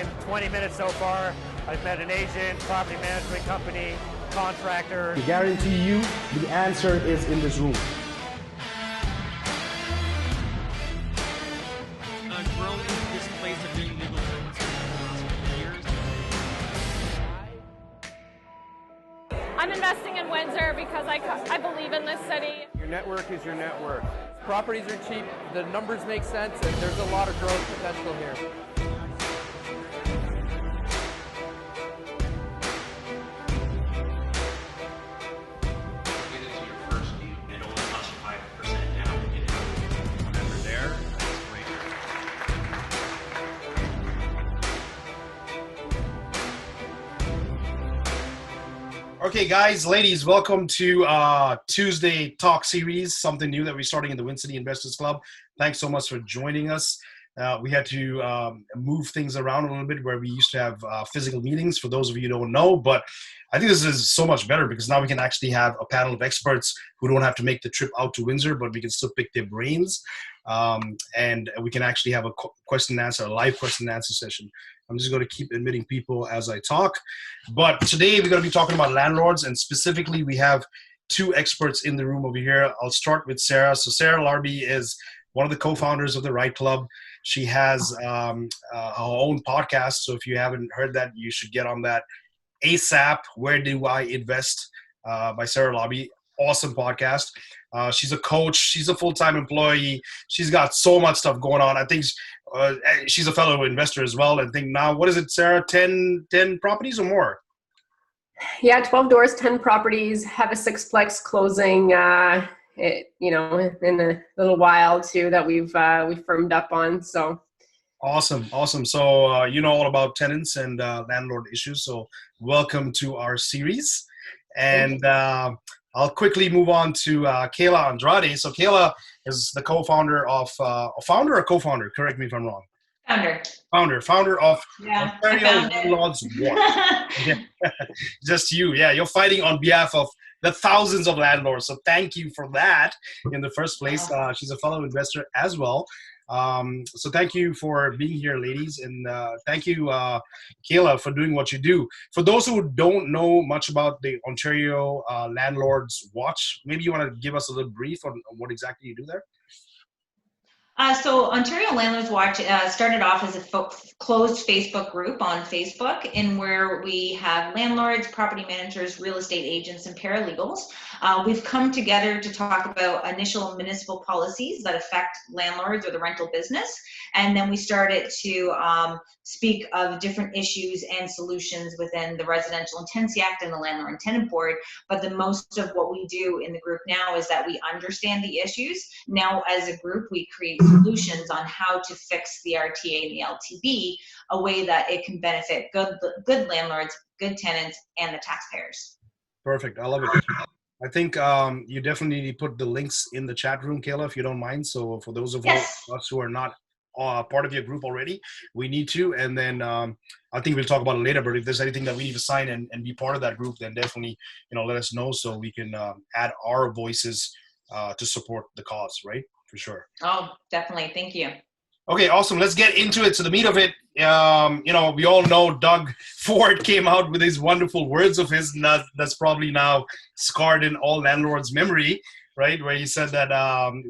in 20 minutes so far. I've met an agent, property management company, contractor. I guarantee you the answer is in this room. Grown into this place of doing legal services for the last few years. I'm investing in Windsor because I believe in this city. Your network is your net worth. Properties are cheap, the numbers make sense, and there's a lot of growth potential here. Okay, guys, ladies, welcome to Tuesday Talk Series, something new that we're starting in the Wind City Investors Club. Thanks so much for joining us. We had to move things around a little bit where we used to have physical meetings, for those of you who don't know, but I think this is so much better because now we can actually have a panel of experts who don't have to make the trip out to Windsor, but we can still pick their brains, and we can actually have a question and answer, a live question and answer session. I'm just going to keep admitting people as I talk. But today we're going to be talking about landlords, and specifically we have two experts in the room over here. I'll start with Sarah. So Sarah Larbi is one of the co-founders of the REITE Club. She has her own podcast. So if you haven't heard that, you should get on that ASAP. Where Do I Invest by Sarah Larbi. Awesome podcast. She's a coach. She's a full-time employee. She's got so much stuff going on. I think she's a fellow investor as well. I think now, what is it, Sarah? 10 properties or more? Yeah, 12 doors, 10 properties. Have a sixplex closing, in a little while too that we've firmed up on. So awesome. So you know all about tenants and landlord issues. So welcome to our series. And I'll quickly move on to Kayla Andrade. So Kayla is the co-founder of, founder or co-founder? Correct me if I'm wrong. Founder of Ontario Landlords Watch. Just you. Yeah, you're fighting on behalf of the thousands of landlords. So thank you for that in the first place. She's a fellow investor as well. So thank you for being here, ladies, and thank you, Kayla, for doing what you do. For those who don't know much about the Ontario Landlords Watch, maybe you want to give us a little brief on what exactly you do there? So Ontario Landlords Watch started off as a closed Facebook group on Facebook, in where we have landlords, property managers, real estate agents, and paralegals. We've come together to talk about initial municipal policies that affect landlords or the rental business, and then we started to speak of different issues and solutions within the Residential and Tenancy Act and the Landlord Tenants Board. But the most of what we do in the group now is that we understand the issues. Now, as a group, we create solutions on how to fix the RTA and the LTB a way that it can benefit good landlords, good tenants, and the taxpayers. Perfect. I love it. I think you definitely need to put the links in the chat room, Kayla, if you don't mind. So for those of us who are not part of your group already, we need to. And then I think we'll talk about it later. But if there's anything that we need to sign and be part of that group, then definitely let us know so we can add our voices to support the cause, right? For sure. Oh, definitely. Thank you. Okay, awesome. Let's get into it. So the meat of it, we all know Doug Ford came out with these wonderful words of his, and that's probably now scarred in all landlords' memory, right? Where he said that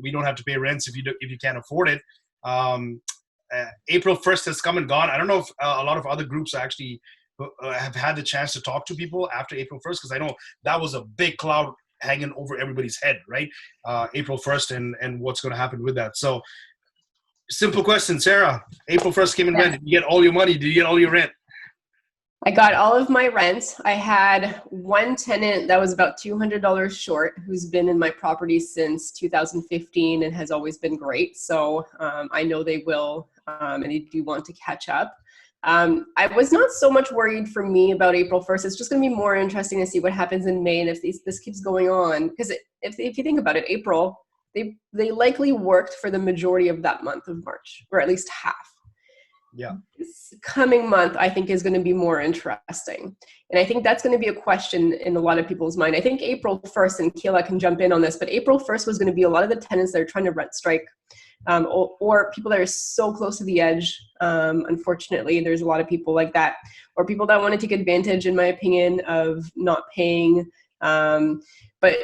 we don't have to pay rents if you can't afford it. April 1st has come and gone. I don't know if a lot of other groups actually have had the chance to talk to people after April 1st, because I know that was a big cloud hanging over everybody's head, right? April 1st and what's going to happen with that. So simple question, Sarah. April 1st came and went. Did you get all your money? Did you get all your rent? I got all of my rent. I had one tenant that was about $200 short, who's been in my property since 2015 and has always been great. So I know they will, and they do want to catch up. I was not so much worried for me about April 1st. It's just going to be more interesting to see what happens in May and if this keeps going on. Because if you think about it, April, they likely worked for the majority of that month of March, or at least half. Yeah. This coming month, I think, is going to be more interesting. And I think that's going to be a question in a lot of people's mind. I think April 1st, and Kayla can jump in on this, but April 1st was going to be a lot of the tenants that are trying to rent strike or people that are so close to the edge. Unfortunately, there's a lot of people like that, or people that want to take advantage, in my opinion, of not paying. But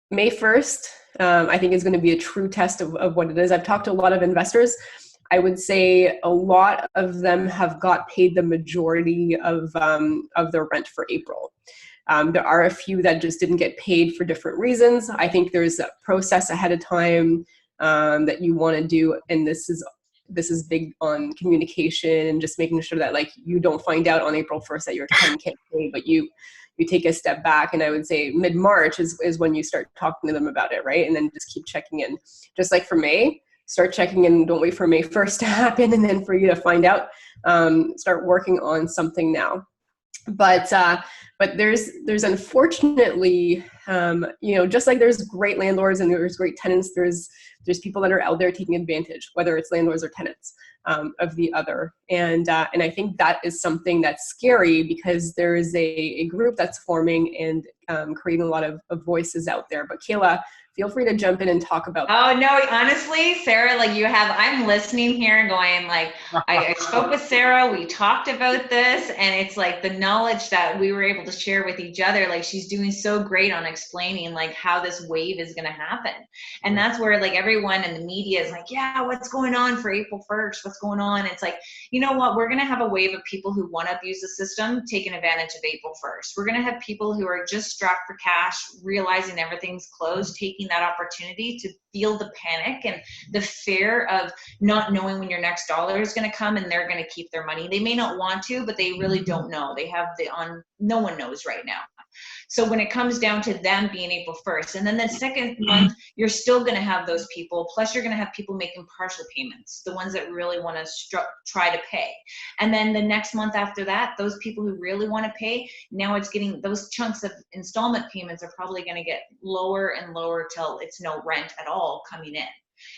May 1st, I think is going to be a true test of what it is. I've talked to a lot of investors. I would say a lot of them have got paid the majority of their rent for April. There are a few that just didn't get paid for different reasons. I think there's a process ahead of time that you want to do, and this is big on communication and just making sure that like you don't find out on April 1st that your tenant can't pay, but you take a step back. And I would say mid-March is when you start talking to them about it, right? And then just keep checking in. Just like for May, start checking in. Don't wait for May 1st to happen and then for you to find out. Start working on something now. But there's unfortunately, just like there's great landlords and there's great tenants, there's people that are out there taking advantage, whether it's landlords or tenants, of the other. And I think that is something that's scary because there is a group that's forming and creating a lot of voices out there. But Kayla, feel free to jump in and talk about that. Oh, no, honestly, Sarah, I'm listening here going I spoke with Sarah, we talked about this, and it's like the knowledge that we were able to share with each other, she's doing so great on explaining how this wave is going to happen. And that's where everyone in the media is yeah, what's going on for April 1st? What's going on? It's you know what? We're going to have a wave of people who want to abuse the system taking advantage of April 1st. We're going to have people who are just strapped for cash, realizing everything's closed, taking that opportunity to feel the panic and the fear of not knowing when your next dollar is going to come, and they're going to keep their money. They may not want to, but they really don't know. They have no one knows right now. So when it comes down to them being April 1st, and then the second month, you're still going to have those people. Plus, you're going to have people making partial payments, the ones that really want to try to pay. And then the next month after that, those people who really want to pay, now it's getting those chunks of installment payments are probably going to get lower and lower till it's no rent at all coming in.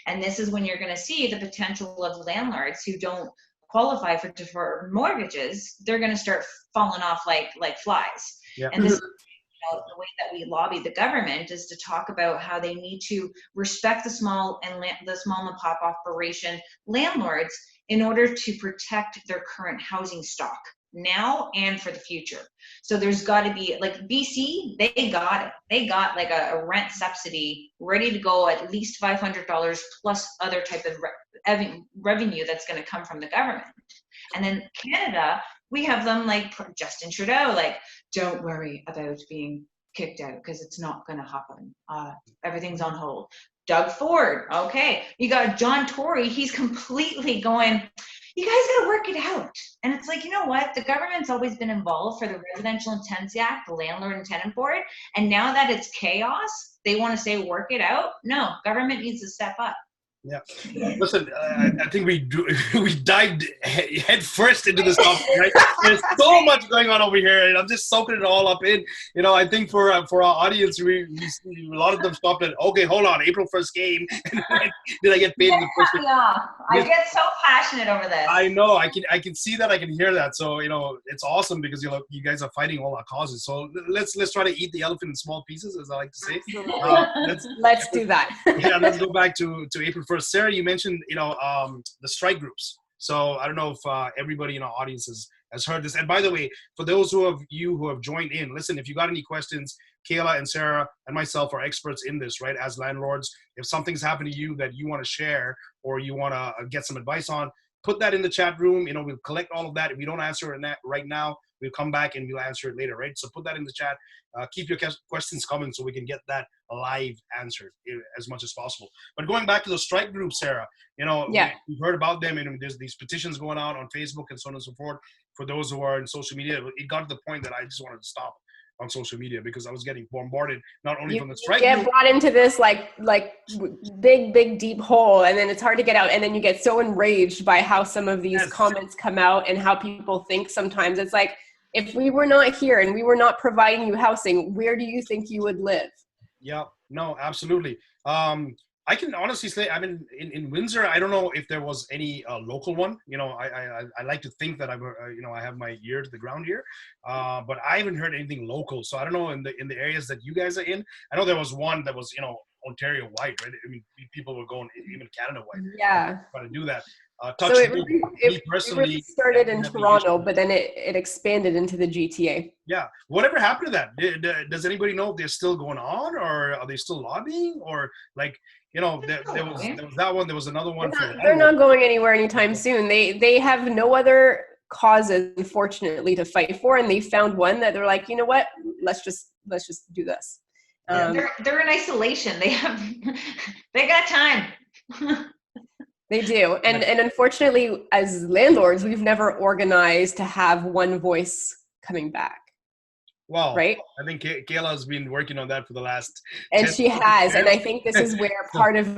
And this is when you're going to see the potential of landlords who don't qualify for deferred mortgages. They're going to start falling off like flies. Yeah. And this is the way that we lobby the government is to talk about how they need to respect the small and pop operation landlords in order to protect their current housing stock now and for the future. So there's got to be BC, they got it. They got a rent subsidy ready to go, at least $500 plus other type of revenue that's going to come from the government. And then Canada, we have them Justin Trudeau, don't worry about being kicked out because it's not going to happen. Everything's on hold. Doug Ford, okay. You got John Tory, he's completely going, you guys got to work it out. And it's you know what? The government's always been involved for the Residential and Tenancy Act, the Landlord Tenants Board. And now that it's chaos, they want to say work it out. No, government needs to step up. Yeah. Listen, I think we dived head first into this topic, right? There's so much going on over here, and I'm just soaking it all up in. I think for our audience, we see a lot of them stopped at, okay, hold on, April 1st came. Did I get paid in the first week? I get so passionate over this. I know. I can see that. I can hear that. So, it's awesome because, you guys are fighting all our causes. So let's try to eat the elephant in small pieces, as I like to say. Let's do that. Yeah, let's go back to April 1st. Sarah, you mentioned, the strike groups. So I don't know if everybody in our audience has heard this. And by the way, for those who have joined in, listen, if you got any questions, Kayla and Sarah and myself are experts in this, right? As landlords, if something's happened to you that you want to share or you want to get some advice on, put that in the chat room. We'll collect all of that. If we don't answer it right now, we'll come back and we'll answer it later, right? So put that in the chat. Keep your questions coming so we can get that live answered as much as possible. But going back to the strike group, Sarah, we've heard about them, and there's these petitions going on Facebook and so on and so forth. For those who are in social media, it got to the point that I just wanted to stop on social media because I was getting bombarded not only from the strike group. You get brought into this big deep hole, and then it's hard to get out, and then you get so enraged by how some of these comments come out and how people think sometimes. It's if we were not here and we were not providing you housing, where do you think you would live? Yeah, no, absolutely. I can honestly say, in Windsor, I don't know if there was any local one. I like to think that I have my ear to the ground here, but I haven't heard anything local. So I don't know in the areas that you guys are in. I know there was one that was Ontario-wide, right? I mean, people were going even Canada-wide. Yeah. Trying to do that. So it really, me it personally, really started in haven't had any Toronto, issues. but then it expanded into the GTA. Yeah. Whatever happened to that? Does anybody know if they're still going on, or are they still lobbying, or like, you know, there was that one. There was another one for They're not landlords. going anywhere anytime soon. They have no other causes, unfortunately, to fight for, and they found one that they're like, you know what? Let's just do this. They're in isolation. They got time. They do. And unfortunately, as landlords, we've never organized to have one voice coming back. Well, right? I think Kayla has been working on that for the last. And she has, and I think this is where part of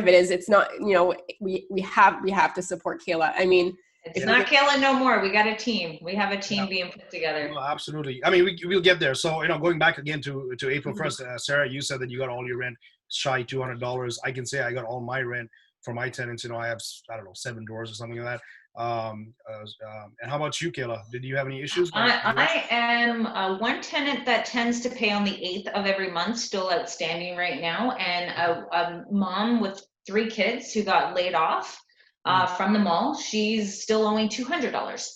it is. It's not, you know, we have to support Kayla. I mean, it's not Kayla no more. We got a team. We have a team being put together. Well, absolutely. I mean, we'll get there. So, you know, going back again to April 1st, Sarah, you said that you got all your rent shy $200. I can say I got all my rent for my tenants. You know, I have, I don't know, 7 doors or something like that. And how about you, Kayla? Did you have any issues? I am one tenant that tends to pay on the 8th of every month, still outstanding right now, and a mom with 3 kids who got laid off from the mall. She's still owing $200.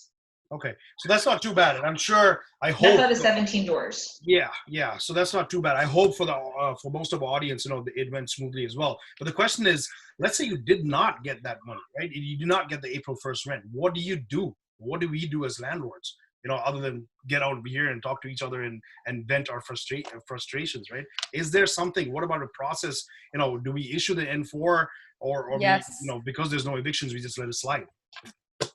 Okay, so that's not too bad, and I'm sure. I hope that's out of 17 doors. Yeah. So that's not too bad. I hope for most of our audience, you know, it went smoothly as well. But the question is, let's say you did not get that money, right? You do not get the April 1st rent. What do you do? What do we do as landlords? You know, other than get out here and talk to each other and vent our frustrations, right? Is there something? What about a process? You know, do we issue the N4 or yes. we, you know, because there's no evictions, we just let it slide?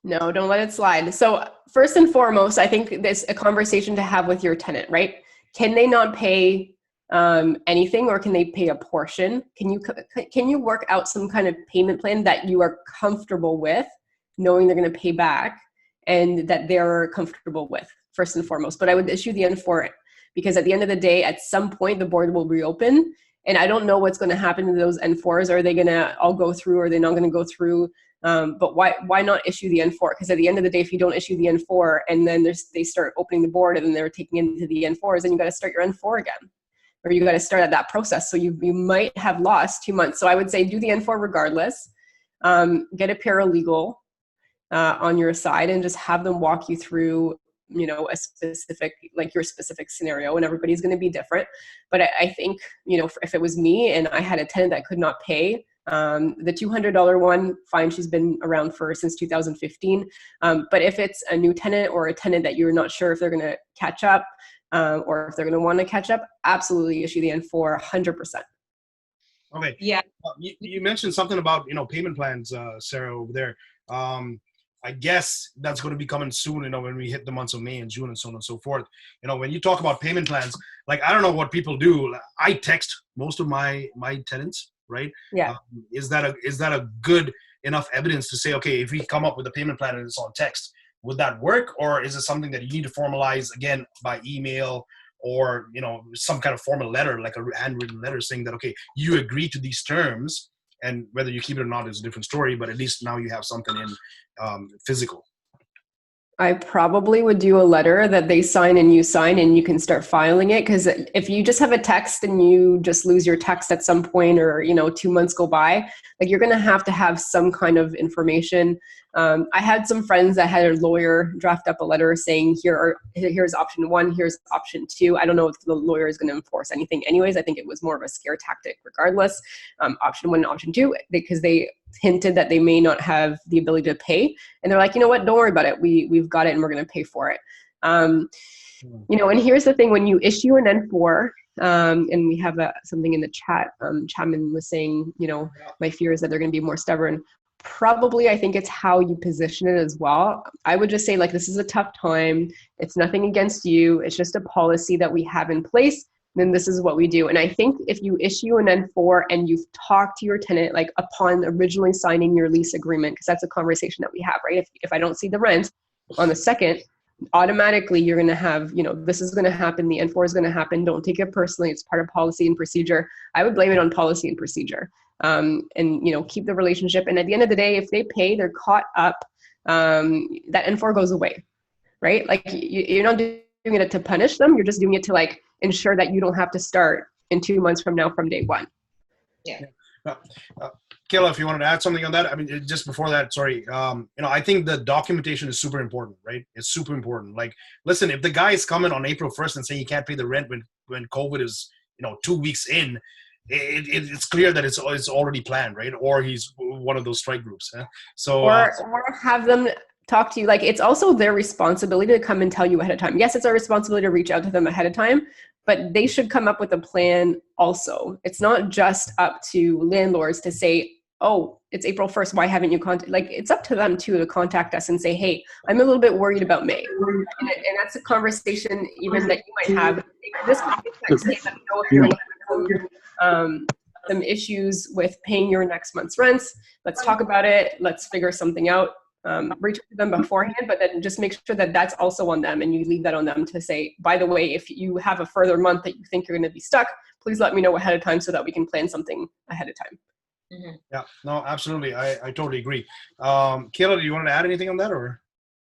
No, don't let it slide. So first and foremost, I think there's a conversation to have with your tenant, right? Can they not pay anything, or can they pay a portion? Can you work out some kind of payment plan that you are comfortable with, knowing they're going to pay back and that they're comfortable with, first and foremost? But I would issue the N4 because at the end of the day, at some point, the board will reopen. And I don't know what's going to happen to those N4s. Are they going to all go through, or are they not going to go through? But why not issue the N4? Because at the end of the day, if you don't issue the N4 and then they start opening the board and then they're taking into the N4s, then you got to start your N4 again, or you got to start at that process. So you might have lost 2 months. So I would say do the N4 regardless. Get a paralegal on your side and just have them walk you through, you know, a specific, like your specific scenario, and everybody's going to be different. But I think, you know, if it was me and I had a tenant that could not pay, the $200 one, fine, she's been around since 2015. But if it's a new tenant or a tenant that you're not sure if they're going to catch up, or if they're going to want to catch up, absolutely issue the N4 100%. Okay. Yeah. You mentioned something about, you know, payment plans, Sarah, over there. I guess that's going to be coming soon, you know, when we hit the months of May and June and so on and so forth. You know, when you talk about payment plans, like, I don't know what people do. I text most of my tenants, right? Yeah. Is that a good enough evidence to say, okay, if we come up with a payment plan and it's on text, would that work? Or is it something that you need to formalize again by email, or, you know, some kind of formal letter, like a handwritten letter saying that, okay, you agree to these terms, and whether you keep it or not is a different story, but at least now you have something in physical. I probably would do a letter that they sign and you sign, and you can start filing it. Because if you just have a text and you just lose your text at some point, or, you know, 2 months go by, like, you're going to have some kind of information. I had some friends that had a lawyer draft up a letter saying, here's option 1, here's option 2. I don't know if the lawyer is going to enforce anything anyways. I think it was more of a scare tactic regardless. Option 1 and option 2, because they hinted that they may not have the ability to pay. And they're like, you know what, don't worry about it. We've got it and we're going to pay for it. You know, and here's the thing, when you issue an N4, and we have something in the chat, Chapman was saying, you know, my fear is that they're going to be more stubborn. Probably, I think it's how you position it as well. I would just say, like, this is a tough time. It's nothing against you. It's just a policy that we have in place. Then this is what we do. And I think if you issue an N4 and you've talked to your tenant, like, upon originally signing your lease agreement, because that's a conversation that we have, right? If I don't see the rent on the 2nd, automatically you're going to have, you know, this is going to happen. The N4 is going to happen. Don't take it personally. It's part of policy and procedure. I would blame it on policy and procedure. And, you know, keep the relationship. And at the end of the day, if they pay, they're caught up, that N4 goes away, right? Like, you're not doing it to punish them. You're just doing it to, like, ensure that you don't have to start in 2 months from now from day one. Yeah. Kayla, if you wanted to add something on that, I mean, just before that, sorry, I think the documentation is super important, right? It's super important. Like, listen, if the guy is coming on April 1st and saying he can't pay the rent when COVID is, 2 weeks in, it's clear that it's already planned, right? Or he's one of those strike groups. So, or have them talk to you. Like, it's also their responsibility to come and tell you ahead of time. Yes, it's our responsibility to reach out to them ahead of time, but they should come up with a plan also. It's not just up to landlords to say, oh, it's April 1st, why haven't you contacted? Like, it's up to them too to contact us and say, hey, I'm a little bit worried about May. And that's a conversation even that you might have. This might be text, hey, let me know if you're some issues with paying your next month's rents. Let's talk about it. Let's figure something out. Reach out to them beforehand, but then just make sure that that's also on them, and you leave that on them to say, by the way, if you have a further month that you think you're going to be stuck, please let me know ahead of time so that we can plan something ahead of time. Mm-hmm. Yeah, no, absolutely. I totally agree. Kayla, do you want to add anything on that, or?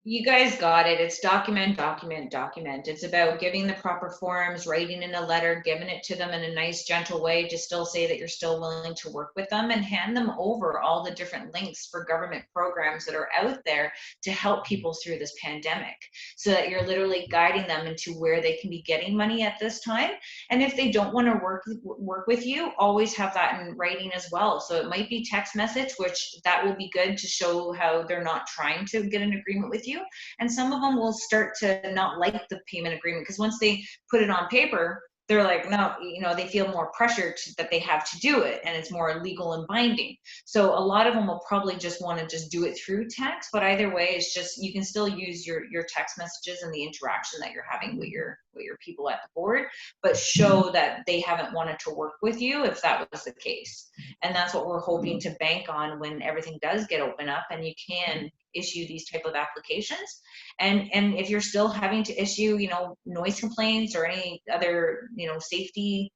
You guys got it. It's document. It's about giving the proper forms, writing in a letter, giving it to them in a nice, gentle way to still say that you're still willing to work with them, and hand them over all the different links for government programs that are out there to help people through this pandemic, so that you're literally guiding them into where they can be getting money at this time. And if they don't want to work with you, always have that in writing as well. So it might be text message, which that will be good to show how they're not trying to get an agreement with you. And some of them will start to not like the payment agreement, because once they put it on paper, they're like, no, they feel more pressure that they have to do it, and it's more legal and binding. So a lot of them will probably just want to just do it through text, but either way, it's just, you can still use your text messages and the interaction that you're having with your people at the board, but show that they haven't wanted to work with you if that was the case. And that's what we're hoping to bank on when everything does get open up and you can issue these type of applications. And if you're still having to issue, noise complaints or any other, safety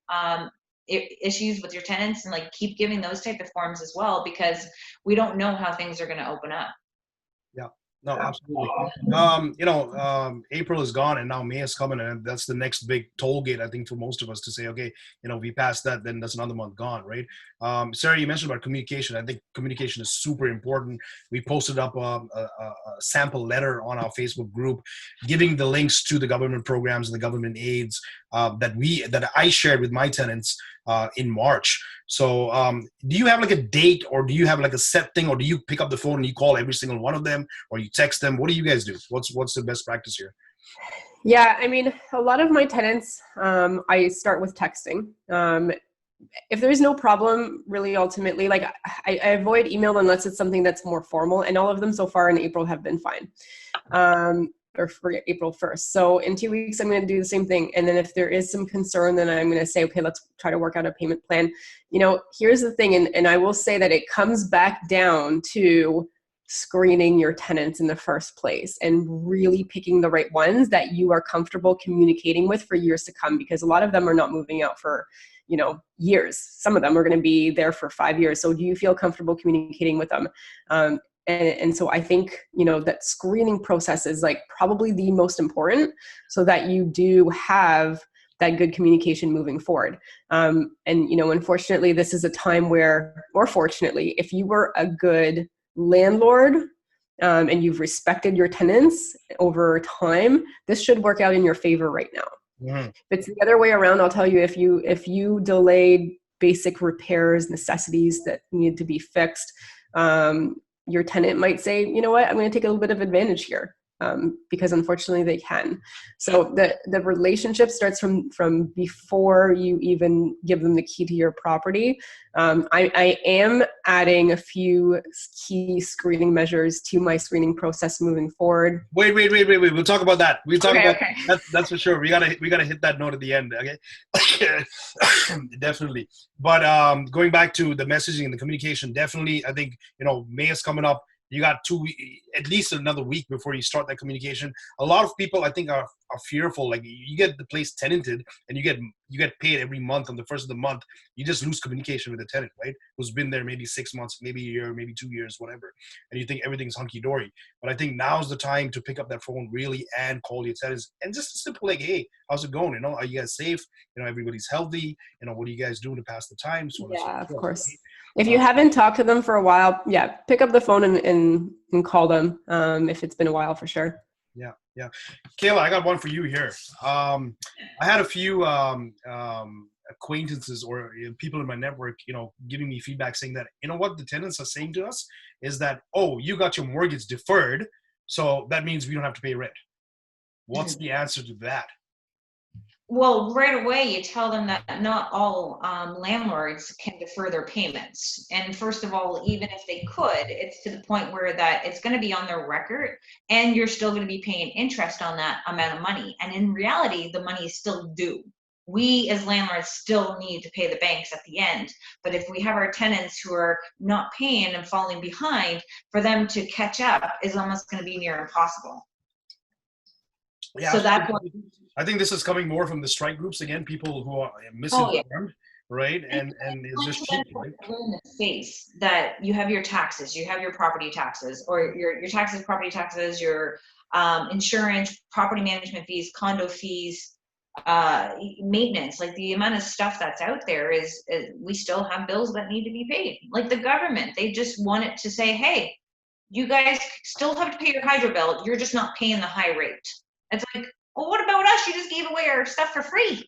issues with your tenants, and like keep giving those type of forms as well, because we don't know how things are going to open up. Yeah. No, absolutely. April is gone and now May is coming, and that's the next big toll gate, I think, for most of us to say, okay, we passed that, then that's another month gone, right? Sarah, you mentioned about communication. I think communication is super important. We posted up a sample letter on our Facebook group, giving the links to the government programs and the government aids that I shared with my tenants in March. So do you have like a date, or do you have like a set thing, or do you pick up the phone and you call every single one of them, or you text them? What do you guys do? What's the best practice here? Yeah, I mean, a lot of my tenants, I start with texting. If there's no problem, really, ultimately, like I avoid email unless it's something that's more formal, and all of them so far in April have been fine. Or for April 1st. So in 2 weeks, I'm going to do the same thing. And then if there is some concern, then I'm going to say, okay, let's try to work out a payment plan. Here's the thing. And I will say that it comes back down to screening your tenants in the first place and really picking the right ones that you are comfortable communicating with for years to come, because a lot of them are not moving out for, years. Some of them are going to be there for 5 years. So do you feel comfortable communicating with them? And so I think, that screening process is like probably the most important, so that you do have that good communication moving forward. Unfortunately, this is a time where, or fortunately, if you were a good landlord and you've respected your tenants over time, this should work out in your favor right now. Mm-hmm. If it's the other way around, I'll tell you, if you delayed basic repairs, necessities that need to be fixed, your tenant might say, you know what, I'm going to take a little bit of advantage here, because unfortunately they can. So the relationship starts from before you even give them the key to your property. I am adding a few key screening measures to my screening process moving forward. Wait. We'll talk about that. That's for sure. We gotta hit that note at the end. Okay. Definitely. But going back to the messaging and the communication, definitely, I think, May is coming up. You got at least another week before you start that communication. A lot of people, I think, are fearful. Like, you get the place tenanted and you get paid every month on the first of the month. You just lose communication with the tenant, right? Who's been there maybe 6 months, maybe a year, maybe 2 years, whatever. And you think everything's hunky-dory. But I think now's the time to pick up that phone really and call your tenants. And just a simple like, hey, how's it going? Are you guys safe? Everybody's healthy. What are you guys doing to pass the time? So yeah, of course. If you haven't talked to them for a while, yeah, pick up the phone and call them if it's been a while, for sure. Yeah. Kayla, I got one for you here. I had a few acquaintances or people in my network, giving me feedback saying that, what the tenants are saying to us is that, oh, you got your mortgage deferred, so that means we don't have to pay rent. What's the answer to that? Well, right away, you tell them that not all landlords can defer their payments. And first of all, even if they could, it's to the point where that it's going to be on their record and you're still going to be paying interest on that amount of money. And in reality, the money is still due. We as landlords still need to pay the banks at the end. But if we have our tenants who are not paying and falling behind, for them to catch up is almost going to be near impossible. Yeah, so that's I think this is coming more from the strike groups again, people who are misinformed, right? And it's just cheap, right? In the face that you have your taxes, you have your property taxes, or your taxes, property taxes, your insurance, property management fees, condo fees, maintenance. Like, the amount of stuff that's out there is we still have bills that need to be paid. Like, the government, they just want it to say, hey, you guys still have to pay your hydro bill, you're just not paying the high rate. It's like, well, what about us? You just gave away our stuff for free.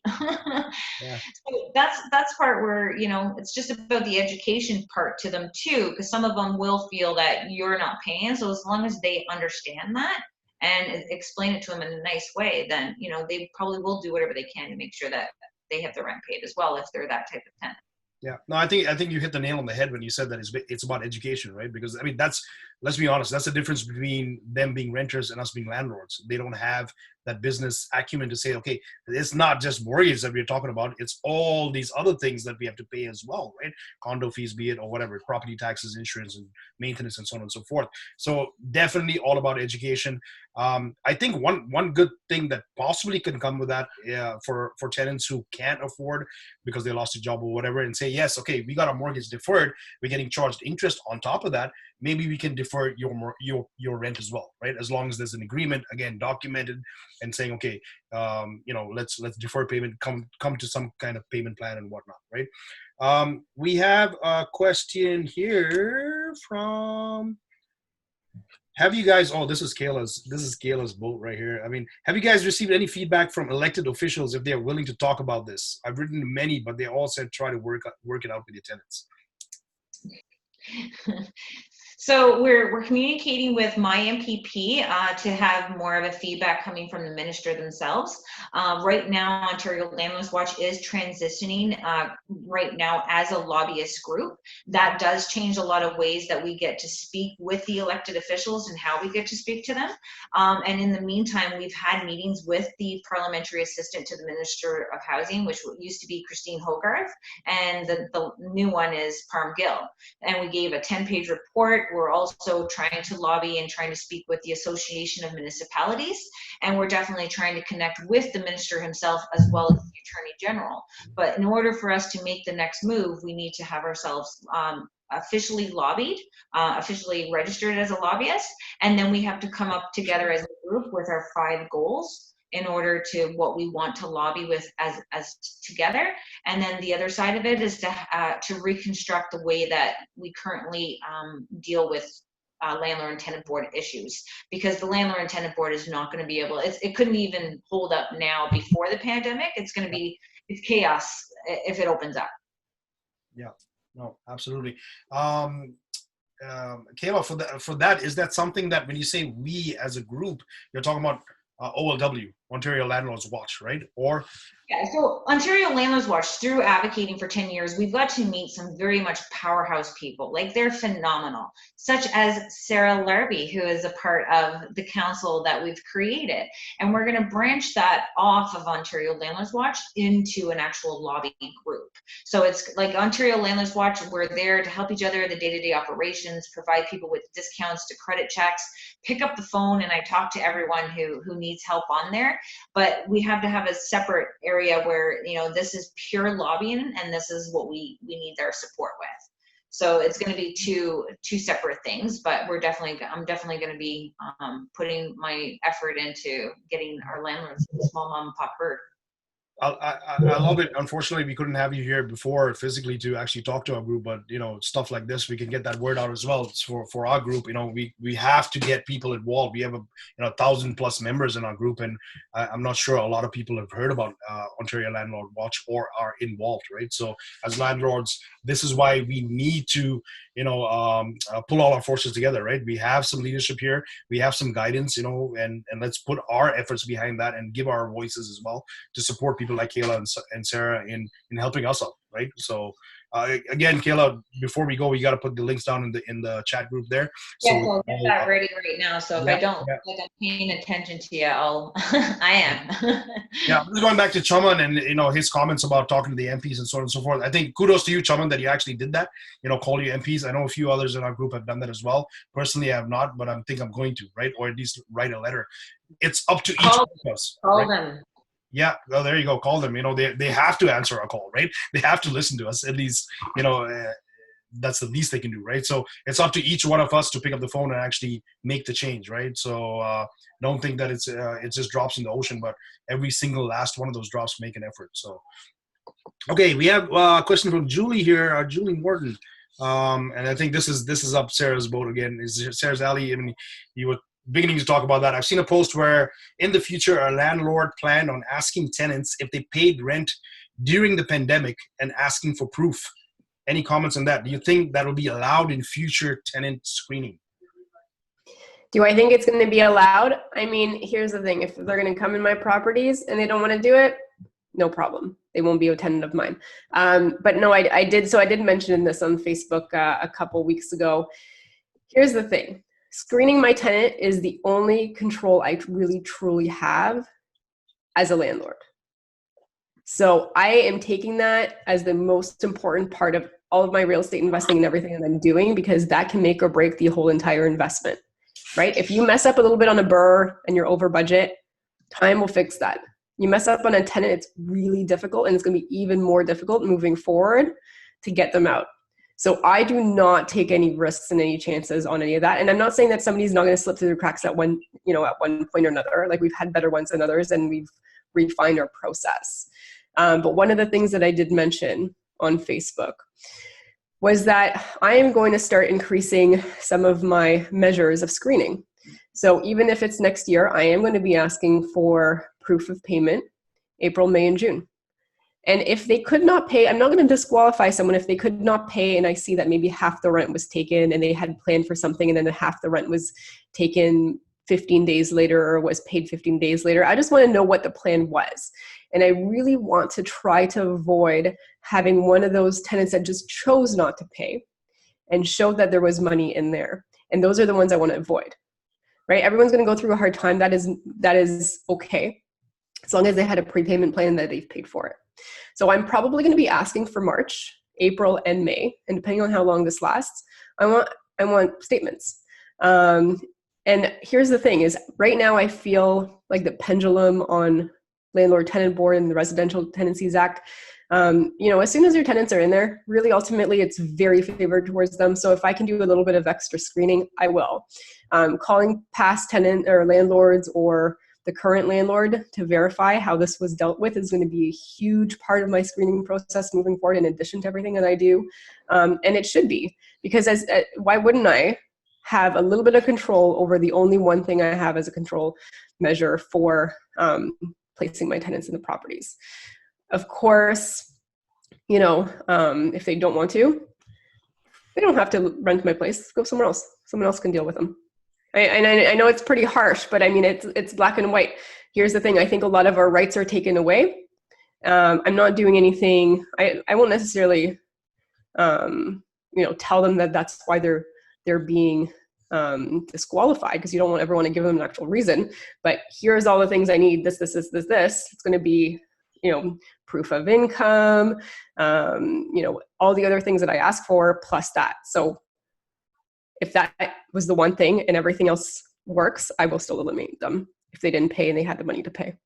Yeah. So that's part where, it's just about the education part to them too, because some of them will feel that you're not paying. So as long as they understand that and explain it to them in a nice way, then, they probably will do whatever they can to make sure that they have the rent paid as well, if they're that type of tenant. Yeah, no, I think you hit the nail on the head when you said that it's about education, right? Because let's be honest, that's the difference between them being renters and us being landlords. They don't have that business acumen to say, okay, it's not just mortgage that we're talking about, it's all these other things that we have to pay as well, right? Condo fees, be it, or whatever, property taxes, insurance, and maintenance, and so on and so forth. So definitely all about education. I think one good thing that possibly can come with that for tenants who can't afford because they lost a job or whatever, and say, yes, okay, we got our mortgage deferred, we're getting charged interest on top of that, maybe we can defer your rent as well, right? As long as there's an agreement, again, documented, and saying, okay, let's defer payment, come to some kind of payment plan and whatnot, right? We have a question here from, have you guys, this is Kayla's vote right here. I mean, have you guys received any feedback from elected officials if they're willing to talk about this? I've written to many, but they all said try to work it out with your tenants. So we're communicating with my MPP to have more of a feedback coming from the minister themselves. Right now, Ontario Landlords Watch is transitioning right now as a lobbyist group. That does change a lot of ways that we get to speak with the elected officials and how we get to speak to them. And in the meantime, we've had meetings with the parliamentary assistant to the Minister of Housing, which used to be Christine Hogarth, and the new one is Parm Gill. And we gave a 10-page report. We're also trying to lobby and trying to speak with the Association of Municipalities, and we're definitely trying to connect with the minister himself as well as the Attorney General. But in order for us to make the next move, we need to have ourselves officially lobbied, officially registered as a lobbyist, and then we have to come up together as a group with our 5 goals in order to what we want to lobby with as together. And then the other side of it is to reconstruct the way that we currently deal with Landlord and Tenant Board issues, because the Landlord and Tenant Board is not going to be able, it couldn't even hold up now before the pandemic. It's going to be, it's chaos if it opens up. Yeah, no, absolutely. Kayla, for that, is that something that when you say we as a group, you're talking about OLW, Ontario Landlords Watch, right? Or Yeah, so Ontario Landlords Watch, through advocating for 10 years, we've got to meet some very much powerhouse people. Like, they're phenomenal, such as Sarah Larbi, who is a part of the council that we've created. And we're going to branch that off of Ontario Landlords Watch into an actual lobby group. So it's like Ontario Landlords Watch, we're there to help each other, the day-to-day operations, provide people with discounts to credit checks, pick up the phone, and I talk to everyone who needs help on there. But we have to have a separate area where, you know, this is pure lobbying and this is what we need their support with. So it's going to be two separate things, but I'm definitely going to be putting my effort into getting our landlords a small mom and pop herd. I love it. Unfortunately, we couldn't have you here before physically to actually talk to our group, but you know, stuff like this, we can get that word out as well. It's for our group. You know, we have to get people involved. We have 1,000+ members in our group, and I'm not sure a lot of people have heard about Ontario Landlord Watch or are involved, right? So as landlords, this is why we need to, pull all our forces together, right? We have some leadership here, we have some guidance, and let's put our efforts behind that and give our voices as well to support people like Kayla and Sarah in helping us out, right? So again, Kayla, before we go, we got to put the links down in the chat group there. So yeah, I'll get that ready right now. So if I don't like I'm paying attention to you, I am. Yeah, just going back to Chaman and his comments about talking to the MPs and so on and so forth. I think kudos to you, Chaman, that you actually did that. Call you MPs. I know a few others in our group have done that as well. Personally, I have not, but I think I'm going to, right? Or at least write a letter. It's up to each of us. Call them. Yeah, well, there you go. Call them. They have to answer a call, right? They have to listen to us. At least, that's the least they can do, right? So it's up to each one of us to pick up the phone and actually make the change, right? So don't think that it just drops in the ocean, but every single last one of those drops make an effort. So, okay, we have a question from Julie here, Julie Morton, and I think this is up Sarah's boat again. Is Sarah's alley? I mean, you were beginning to talk about that. I've seen a post where in the future a landlord planned on asking tenants if they paid rent during the pandemic and asking for proof. Any comments on that? Do you think that will be allowed in future tenant screening? Do I think it's going to be allowed? I mean, here's the thing. If they're going to come in my properties and they don't want to do it, no problem. They won't be a tenant of mine. But no, I did. So I did mention this on Facebook a couple weeks ago. Here's the thing. Screening my tenant is the only control I really truly have as a landlord. So I am taking that as the most important part of all of my real estate investing and everything that I'm doing, because that can make or break the whole entire investment, right? If you mess up a little bit on a burr and you're over budget, time will fix that. You mess up on a tenant, it's really difficult, and it's going to be even more difficult moving forward to get them out. So I do not take any risks and any chances on any of that. And I'm not saying that somebody's not going to slip through the cracks at one point or another. Like, we've had better ones than others, and we've refined our process. But one of the things that I did mention on Facebook was that I am going to start increasing some of my measures of screening. So even if it's next year, I am going to be asking for proof of payment April, May, and June. And if they could not pay, I'm not going to disqualify someone if they could not pay and I see that maybe half the rent was taken and they had planned for something and then half the rent was taken 15 days later or was paid 15 days later. I just want to know what the plan was. And I really want to try to avoid having one of those tenants that just chose not to pay and showed that there was money in there. And those are the ones I want to avoid, right? Everyone's going to go through a hard time. That is okay, as long as they had a prepayment plan that they've paid for it. So I'm probably going to be asking for March, April, and May. And depending on how long this lasts, I want statements. And here's the thing is, right now I feel like the pendulum on Landlord Tenant Board and the Residential Tenancies Act, as soon as your tenants are in there, really ultimately it's very favored towards them. So if I can do a little bit of extra screening, I will. Calling past tenant or landlords or the current landlord to verify how this was dealt with is going to be a huge part of my screening process moving forward, in addition to everything that I do. And it should be, because why wouldn't I have a little bit of control over the only one thing I have as a control measure for placing my tenants in the properties? Of course, if they don't want to, they don't have to rent my place. Go somewhere else. Someone else can deal with them. I know it's pretty harsh, but I mean, it's black and white. here's the thing. I think a lot of our rights are taken away. I'm not doing anything. I won't necessarily, tell them that that's why they're being disqualified, because you don't ever want to give them an actual reason. But here's all the things I need. This. It's going to be, proof of income, all the other things that I ask for, plus that. So if that was the one thing and everything else works, I will still eliminate them if they didn't pay and they had the money to pay.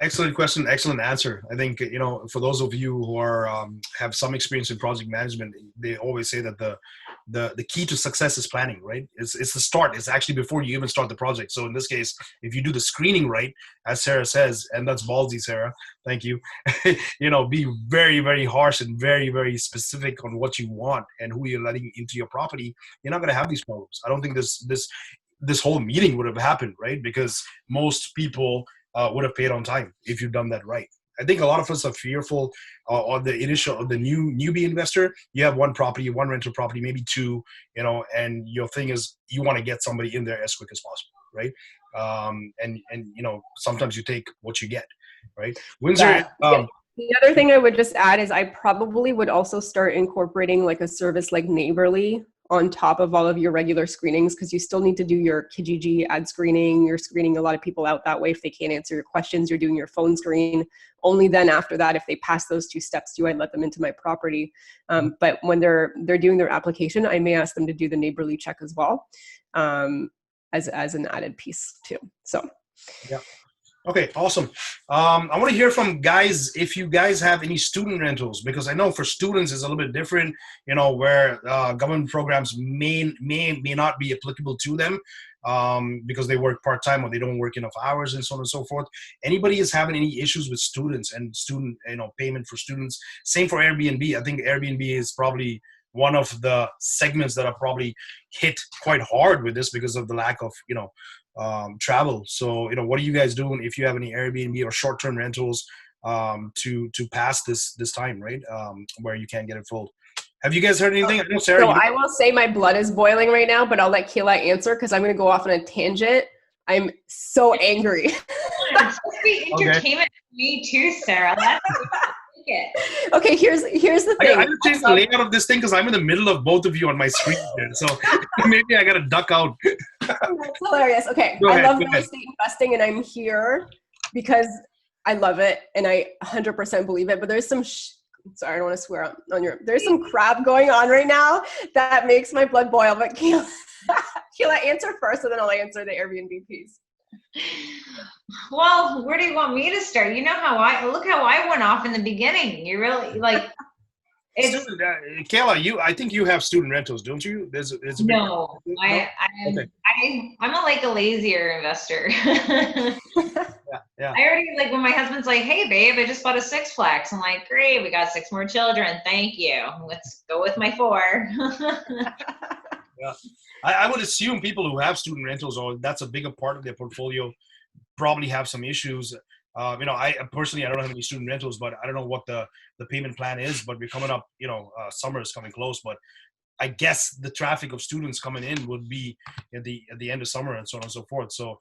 Excellent question. Excellent answer. I think, for those of you who are have some experience in project management, they always say that the key to success is planning, right? It's the start. It's actually before you even start the project. So in this case, if you do the screening right, as Sarah says, and that's ballsy, Sarah, thank you, be very, very harsh and very, very specific on what you want and who you're letting into your property, you're not going to have these problems. I don't think this whole meeting would have happened, right? Because most people would have paid on time if you've done that right. I think a lot of us are fearful on the newbie investor. You have one property, one rental property, maybe two, and your thing is you want to get somebody in there as quick as possible, right? And sometimes you take what you get, right? Windsor. The other thing I would just add is I probably would also start incorporating like a service like Neighborly on top of all of your regular screenings, because you still need to do your Kijiji ad screening. You're screening a lot of people out that way. If they can't answer your questions, you're doing your phone screen. Only then after that, if they pass those two steps, do I let them into my property. But when they're doing their application, I may ask them to do the Neighborly check as well, as an added piece too. So, yeah. Okay, awesome. I want to hear from guys if you guys have any student rentals, because I know for students it's a little bit different, where government programs may not be applicable to them because they work part-time or they don't work enough hours and so on and so forth. Anybody is having any issues with students and student payment for students? Same for Airbnb. I think Airbnb is probably one of the segments that are probably hit quite hard with this because of the lack of travel. So what are you guys doing if you have any Airbnb or short-term rentals to pass this time, right, where you can't get it filled? Have you guys heard anything? I know, Sarah, so I will say my blood is boiling right now, but I'll let Kayla answer because I'm going to go off on a tangent. I'm so angry. It's supposed to be entertainment for me too, Sarah. That's Okay, here's the thing. I would change the layout of this thing because I'm in the middle of both of you on my screen here, so maybe I gotta duck out. That's hilarious. Okay, I love real estate investing, and I'm here because I love it and I 100% believe it. But there's some sorry, I don't want to swear on your. There's some crap going on right now that makes my blood boil. But Kayla, answer first, and then I'll answer the Airbnb piece. Well, where do you want me to start? You know how look how I went off in the beginning. You really Kayla, I think you have student rentals, don't you? No, I'm a lazier investor. Yeah. I already when my husband's like, "Hey, babe, I just bought a 6-plex." I'm like, "Great, we got 6 more children. Thank you. Let's go with my 4." Yeah. I would assume people who have student rentals, or that's a bigger part of their portfolio, probably have some issues. I personally, I don't have any student rentals, but I don't know what the payment plan is, but we're coming up, summer is coming close, but I guess the traffic of students coming in would be at the end of summer and so on and so forth. So,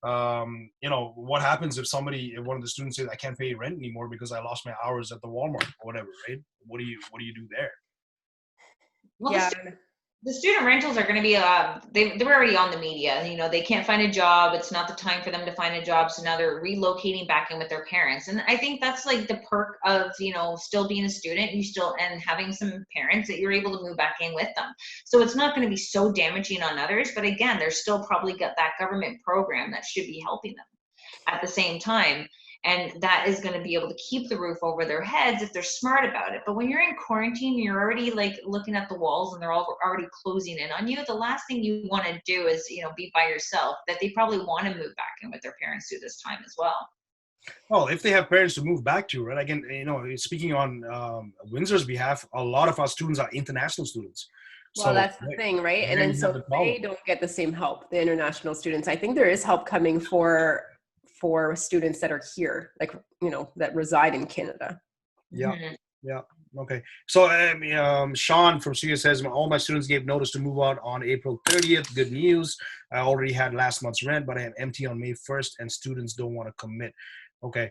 what happens if one of the students says, I can't pay rent anymore because I lost my hours at the Walmart or whatever, right? What do you do there? Well, Yeah. The student rentals are going to be, they're already on the media. They can't find a job. It's not the time for them to find a job. So now they're relocating back in with their parents. And I think that's the perk of, still being a student, and having some parents that you're able to move back in with them. So it's not going to be so damaging on others. But again, they're still probably got that government program that should be helping them at the same time. And that is going to be able to keep the roof over their heads if they're smart about it. But when you're in quarantine, you're already looking at the walls and they're all already closing in on you. The last thing you want to do is, be by yourself, that they probably want to move back in with their parents through this time as well. Well, if they have parents to move back to, right? Again, speaking on Windsor's behalf, a lot of our students are international students. Well, so, that's the thing, right? And then so they don't get the same help, the international students. I think there is help coming for students that are here, that reside in Canada. Yeah. Yeah. Okay. So Sean from Studio says, all my students gave notice to move out on April 30th. Good news. I already had last month's rent, but I am empty on May 1st, and students don't want to commit. Okay.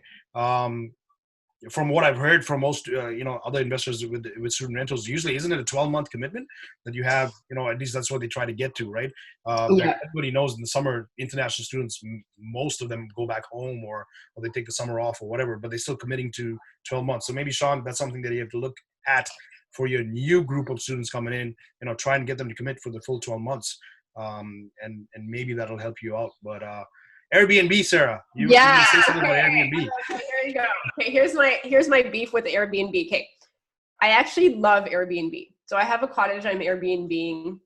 From what I've heard from most, other investors with student rentals, usually isn't it a 12-month commitment that you have? At least that's what they try to get to, right? Yeah. Everybody knows in the summer, international students, most of them go back home or they take the summer off or whatever, but they're still committing to 12 months. So maybe, Sean, that's something that you have to look at for your new group of students coming in. Try and get them to commit for the full 12 months, and maybe that'll help you out. But Airbnb, Sarah. You say something about Airbnb. Okay, there you go. Okay, here's my beef with Airbnb. Okay, I actually love Airbnb. So I have a cottage I'm Airbnb-ing,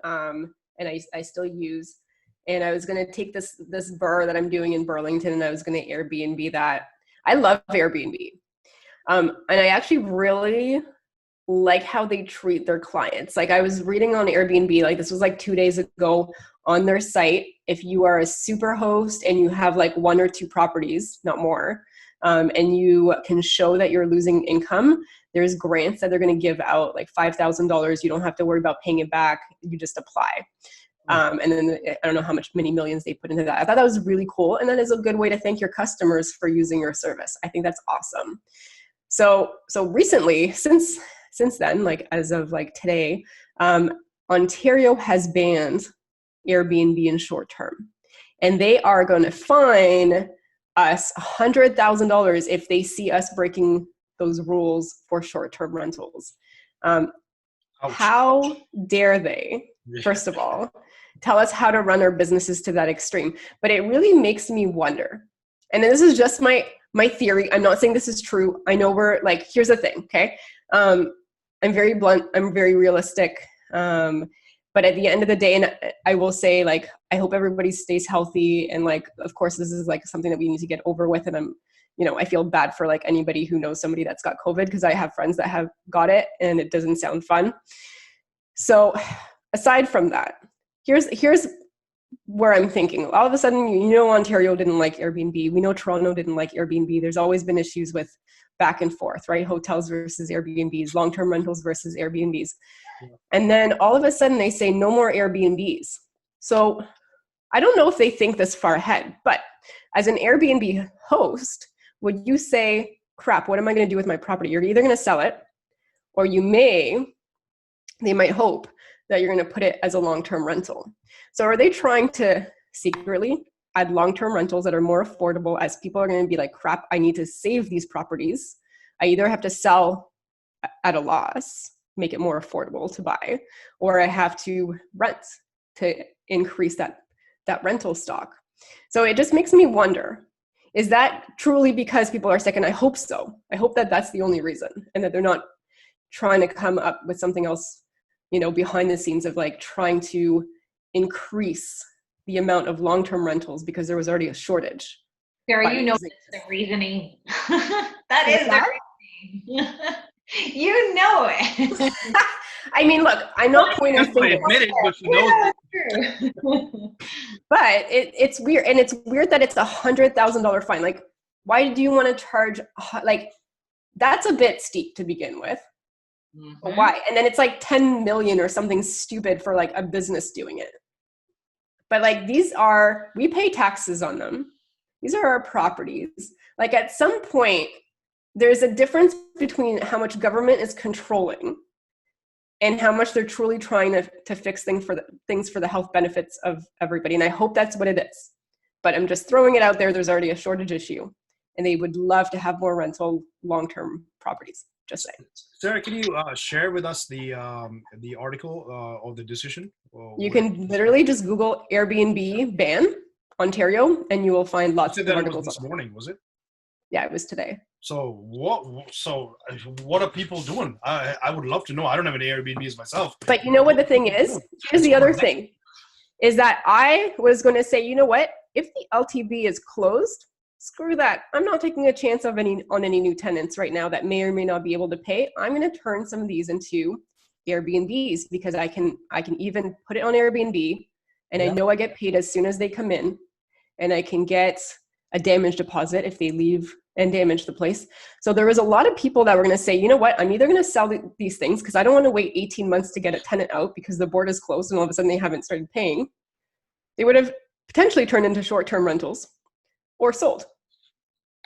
and I still use. And I was gonna take this burr that I'm doing in Burlington, and I was gonna Airbnb that. I love Airbnb, and I actually really like how they treat their clients. Like, I was reading on Airbnb, like this was like 2 days ago, on their site, if you are a super host and you have like 1 or 2 properties, not more, and you can show that you're losing income, there's grants that they're going to give out, like $5,000. You don't have to worry about paying it back. You just apply. And then I don't know many millions they put into that. I thought that was really cool. And that is a good way to thank your customers for using your service. I think that's awesome. So recently, since then, like as of like today, Ontario has banned Airbnb in short term, and they are going to fine us $100,000 if they see us breaking those rules for short-term rentals. How dare they, first of all, tell us how to run our businesses to that extreme? But it really makes me wonder, and this is just my theory. I'm not saying this is true. I know here's the thing, okay? I'm very blunt. I'm very realistic. But at the end of the day, and I will say, like, I hope everybody stays healthy. And like, of course, this is like something that we need to get over with. And I feel bad for like anybody who knows somebody that's got COVID, because I have friends that have got it and it doesn't sound fun. So aside from that, here's where I'm thinking. All of a sudden, Ontario didn't like Airbnb. We know Toronto didn't like Airbnb. There's always been issues with back and forth, right? Hotels versus Airbnbs, long-term rentals versus Airbnbs. And then all of a sudden they say no more Airbnbs. So I don't know if they think this far ahead, but as an Airbnb host, would you say, crap, what am I going to do with my property? You're either going to sell it, or they might hope that you're going to put it as a long-term rental. So are they trying to secretly add long-term rentals that are more affordable, as people are going to be like, crap, I need to save these properties. I either have to sell at a loss, make it more affordable to buy, or I have to rent to increase that rental stock. So it just makes me wonder, is that truly because people are sick? And I hope so. I hope that that's the only reason, and that they're not trying to come up with something else, behind the scenes of like trying to increase the amount of long-term rentals because there was already a shortage. Sarah, that's the reasoning. That is the reasoning. You know it. I mean, look, I'm not pointing fingers. But it's weird, and it's weird that it's $100,000 fine. Like, why do you want to charge? Like, that's a bit steep to begin with. Mm-hmm. Why? And then it's like 10 million or something stupid for like a business doing it. But like, we pay taxes on them. These are our properties. Like, at some point, there's a difference between how much government is controlling and how much they're truly trying to fix things for the health benefits of everybody. And I hope that's what it is. But I'm just throwing it out there. There's already a shortage issue, and they would love to have more rental long-term properties. Just saying. Sarah, can you share with us the article of the decision? You can literally just Google Airbnb ban Ontario, and you will find lots of articles. This morning, was it? Yeah, it was today. So what are people doing? I would love to know. I don't have any Airbnbs myself. But you know what the thing is? Here's the other thing, is that I was going to say, you know what? If the LTB is closed, screw that. I'm not taking a chance on any new tenants right now that may or may not be able to pay. I'm going to turn some of these into Airbnbs, because I can even put it on Airbnb, and I know I get paid as soon as they come in, and I can get a damage deposit if they leave and damage the place. So there was a lot of people that were going to say, you know what, I'm either going to sell these things because I don't want to wait 18 months to get a tenant out because the board is closed and all of a sudden they haven't started paying. They would have potentially turned into short-term rentals or sold.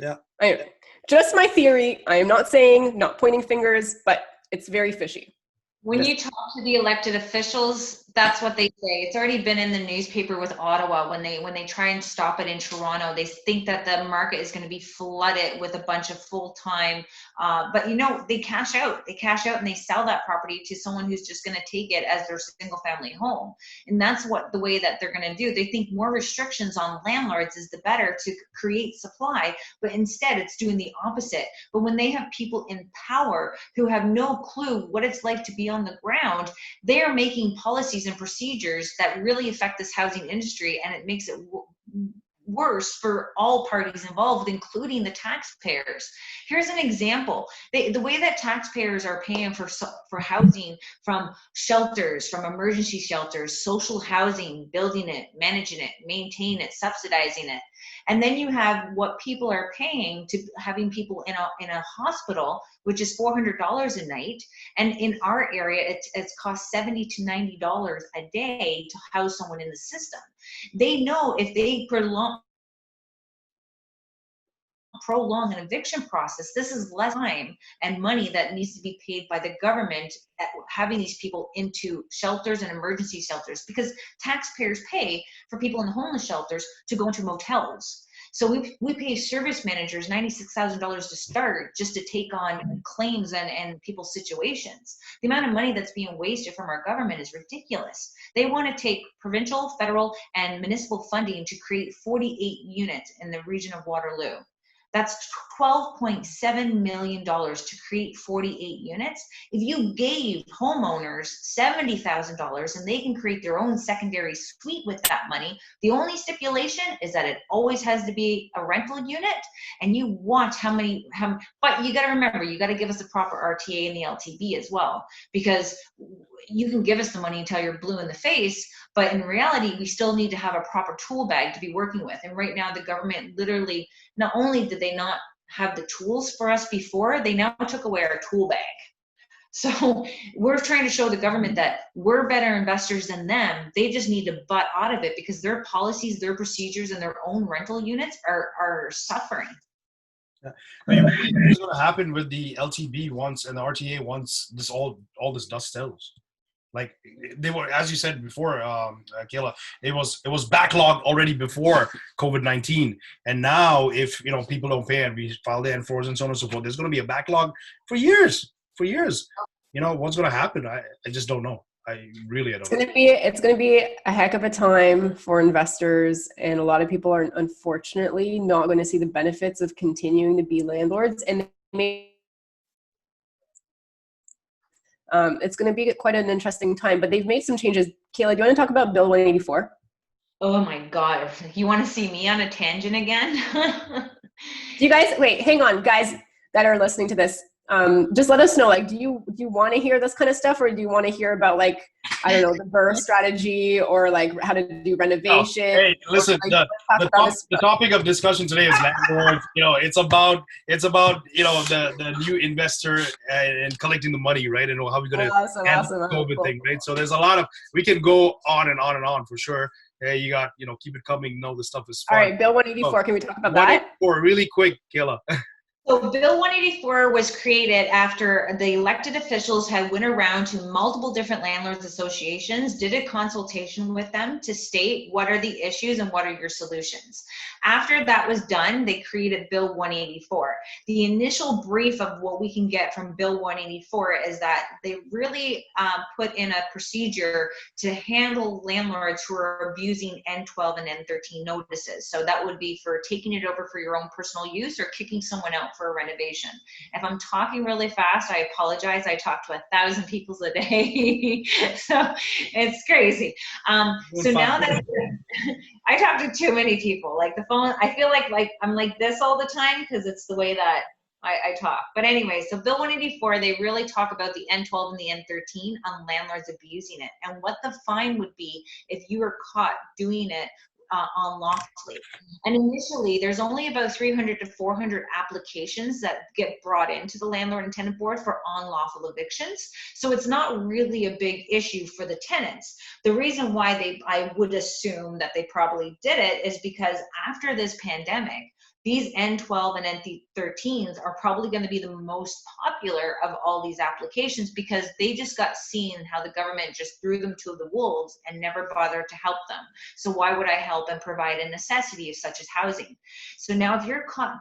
Yeah. Anyway, just my theory. I am not saying, not pointing fingers, but it's very fishy. When you talk to the elected officials, that's what they say. It's already been in the newspaper with Ottawa when they try and stop it in Toronto. They think that the market is going to be flooded with a bunch of full-time, but you know, they cash out. They cash out and they sell that property to someone who's just going to take it as their single-family home. And that's what the way that they're going to do. They think more restrictions on landlords is the better to create supply, but instead it's doing the opposite. But when they have people in power who have no clue what it's like to be on the ground, they are making policies and procedures that really affect this housing industry, and it makes it worse for all parties involved, including the taxpayers. Here's an example. The way that taxpayers are paying for housing from shelters, from emergency shelters, social housing, building it, managing it, maintain it, subsidizing it. And then you have what people are paying to having people in a hospital, which is $400 a night. And in our area, it's cost $70 to $90 a day to house someone in the system. They know if they prolong an eviction process, this is less time and money that needs to be paid by the government at having these people into shelters and emergency shelters, because taxpayers pay for people in homeless shelters to go into motels. So we pay service managers $96,000 to start just to take on claims and people's situations. The amount of money that's being wasted from our government is ridiculous. They want to take provincial, federal, and municipal funding to create 48 units in the region of Waterloo. That's $12.7 million to create 48 units. If you gave homeowners $70,000 and they can create their own secondary suite with that money, the only stipulation is that it always has to be a rental unit, and you watch but you got to remember, you got to give us a proper RTA and the LTB as well, because you can give us the money until you're blue in the face, but in reality, we still need to have a proper tool bag to be working with. And right now, the government literally, not only did they not have the tools for us before, they now took away our tool bag. So we're trying to show the government that we're better investors than them. They just need to butt out of it because their policies, their procedures, and their own rental units are suffering. Yeah. I mean, what's going to happen with the LTB once and the RTA once this all this dust settles? Like they were, as you said before, Kayla, it was backlogged already before COVID-19, and now if people don't pay and we file the N4s and so on and so forth, there's going to be a backlog for years. What's going to happen? I just don't know. I don't know. It's going to be a heck of a time for investors, and a lot of people are unfortunately not going to see the benefits of continuing to be landlords, and it's going to be quite an interesting time. But they've made some changes. Kayla, do you want to talk about Bill 184? Oh my God! You want to see me on a tangent again? Do you guys hang on, guys that are listening to this? Just let us know, do you want to hear this kind of stuff, or do you want to hear about I don't know, the BRRRR strategy, or how to do renovation? Oh, hey, listen, the topic of discussion today is landlords. It's about the new investor and collecting the money, right? And how we're going to handle the COVID thing, right? So there's a lot of, we can go on and on and on for sure. Hey, you got, keep it coming. No, this stuff is fun. All right, Bill 184, can we talk about that? Really quick, Kayla. So Bill 184 was created after the elected officials had went around to multiple different landlords associations, did a consultation with them to state what are the issues and what are your solutions. After that was done, they created Bill 184. The initial brief of what we can get from Bill 184 is that they really put in a procedure to handle landlords who are abusing N12 and N13 notices. So that would be for taking it over for your own personal use or kicking someone out for a renovation. If I'm talking really fast, I apologize. I talk to 1,000 people a day, so it's crazy. So now that I talk to too many people, the phone, I feel like I'm like this all the time because it's the way that I talk. But anyway, so Bill 184, they really talk about the N12 and the N13 on landlords abusing it and what the fine would be if you were caught doing it unlawfully. And initially, there's only about 300 to 400 applications that get brought into the Landlord and Tenant Board for unlawful evictions. So it's not really a big issue for the tenants. The reason why I would assume that they probably did it is because after this pandemic, these N12 and N13s are probably going to be the most popular of all these applications because they just got seen how the government just threw them to the wolves and never bothered to help them. So why would I help and provide a necessity such as housing? So now if you're caught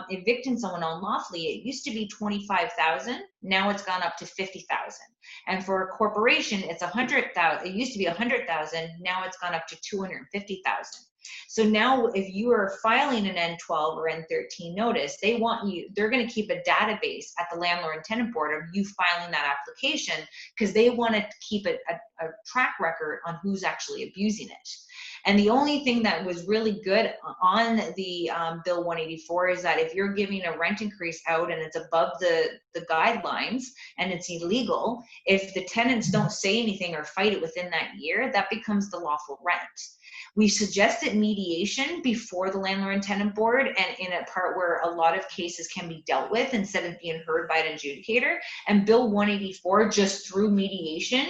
evicting someone unlawfully, it used to be 25,000. Now it's gone up to 50,000. And for a corporation, it's 100,000. It used to be 100,000. Now it's gone up to 250,000. So now if you are filing an N12 or N13 notice, they're going to keep a database at the Landlord and Tenant Board of you filing that application because they want to keep a track record on who's actually abusing it. And the only thing that was really good on the Bill 184 is that if you're giving a rent increase out and it's above the guidelines and it's illegal, if the tenants don't say anything or fight it within that year, that becomes the lawful rent. We suggested mediation before the Landlord and Tenant Board and in a part where a lot of cases can be dealt with instead of being heard by an adjudicator. And Bill 184 just threw mediation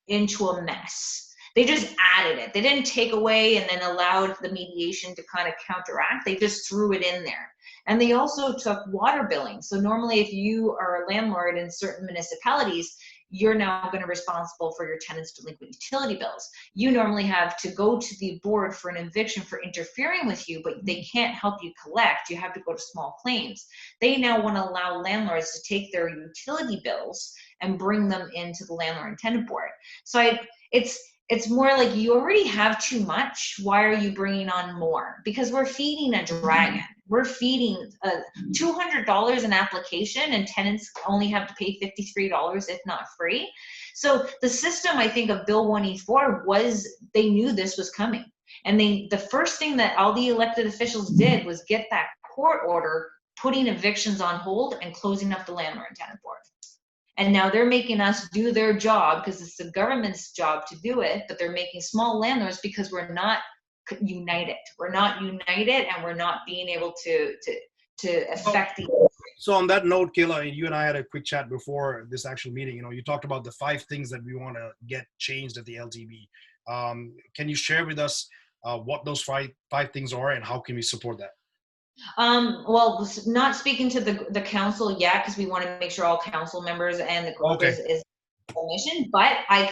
into a mess. They just added it. They didn't take away and then allowed the mediation to kind of counteract. They just threw it in there. And they also took water billing. So normally if you are a landlord in certain municipalities, you're now going to be responsible for your tenants' delinquent utility bills. You normally have to go to the board for an eviction for interfering with you, but they can't help you collect. You have to go to small claims. They now want to allow landlords to take their utility bills and bring them into the Landlord and Tenant Board. So it's more like you already have too much. Why are you bringing on more? Because we're feeding a dragon. We're feeding $200 an application and tenants only have to pay $53 if not free. So the system, I think, of Bill 184 was they knew this was coming. And the first thing that all the elected officials did was get that court order, putting evictions on hold and closing up the Landlord and Tenant Board. And now they're making us do their job because it's the government's job to do it, but they're making small landlords because we're not united. We're not united and we're not being able to affect the. So on that note, Kayla, you and I had a quick chat before this actual meeting. You talked about the 5 things that we want to get changed at the LTB. Can you share with us what those five things are and how can we support that? Well, not speaking to the council yet because we want to make sure all council members and the group is permission, but I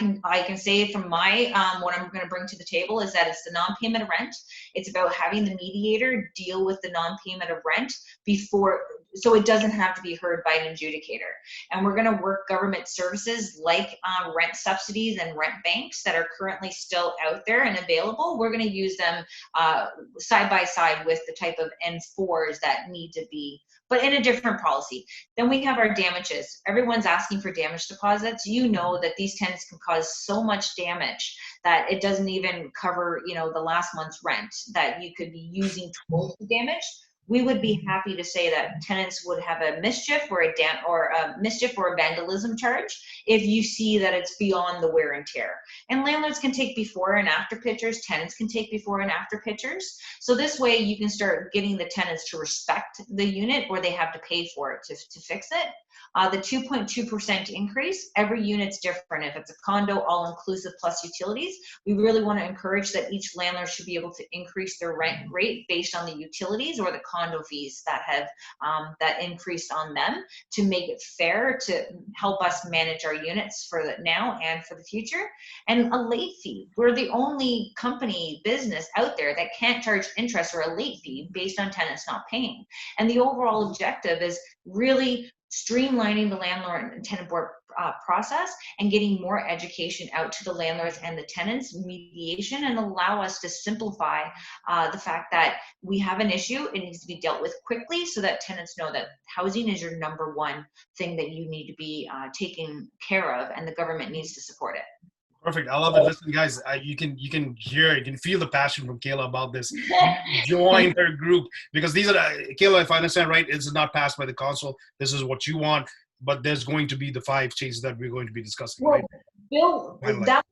can say from my what I'm going to bring to the table is that it's the non-payment of rent. It's about having the mediator deal with the non-payment of rent before, so it doesn't have to be heard by an adjudicator. And we're going to work government services like rent subsidies and rent banks that are currently still out there and available. We're going to use them side by side with the type of N4s that need to be, but in a different policy. Then we have our damages. Everyone's asking for damage deposits. You know that these tenants can cause so much damage that it doesn't even cover, the last month's rent that you could be using towards the damage. We would be happy to say that tenants would have a mischief or a vandalism charge if you see that it's beyond the wear and tear. And landlords can take before and after pictures, tenants can take before and after pictures. So this way you can start getting the tenants to respect the unit or they have to pay for it to fix it. The 2.2% increase, every unit's different. If it's a condo, all-inclusive plus utilities, we really want to encourage that each landlord should be able to increase their rent rate based on the utilities or the condo fees that have that increased on them to make it fair to help us manage our units for the now and for the future. And a late fee. We're the only business out there that can't charge interest or a late fee based on tenants not paying. And the overall objective is really streamlining the Landlord and Tenant Board process and getting more education out to the landlords and the tenants, mediation, and allow us to simplify the fact that we have an issue, it needs to be dealt with quickly so that tenants know that housing is your number one thing that you need to be taking care of and the government needs to support it. Perfect. I love it. Listen, guys, you can feel the passion from Kayla about this. Join her group because these are Kayla, if I understand right, it's not passed by the council. This is what you want, but there's going to be the 5 changes that we're going to be discussing, right? Bill, that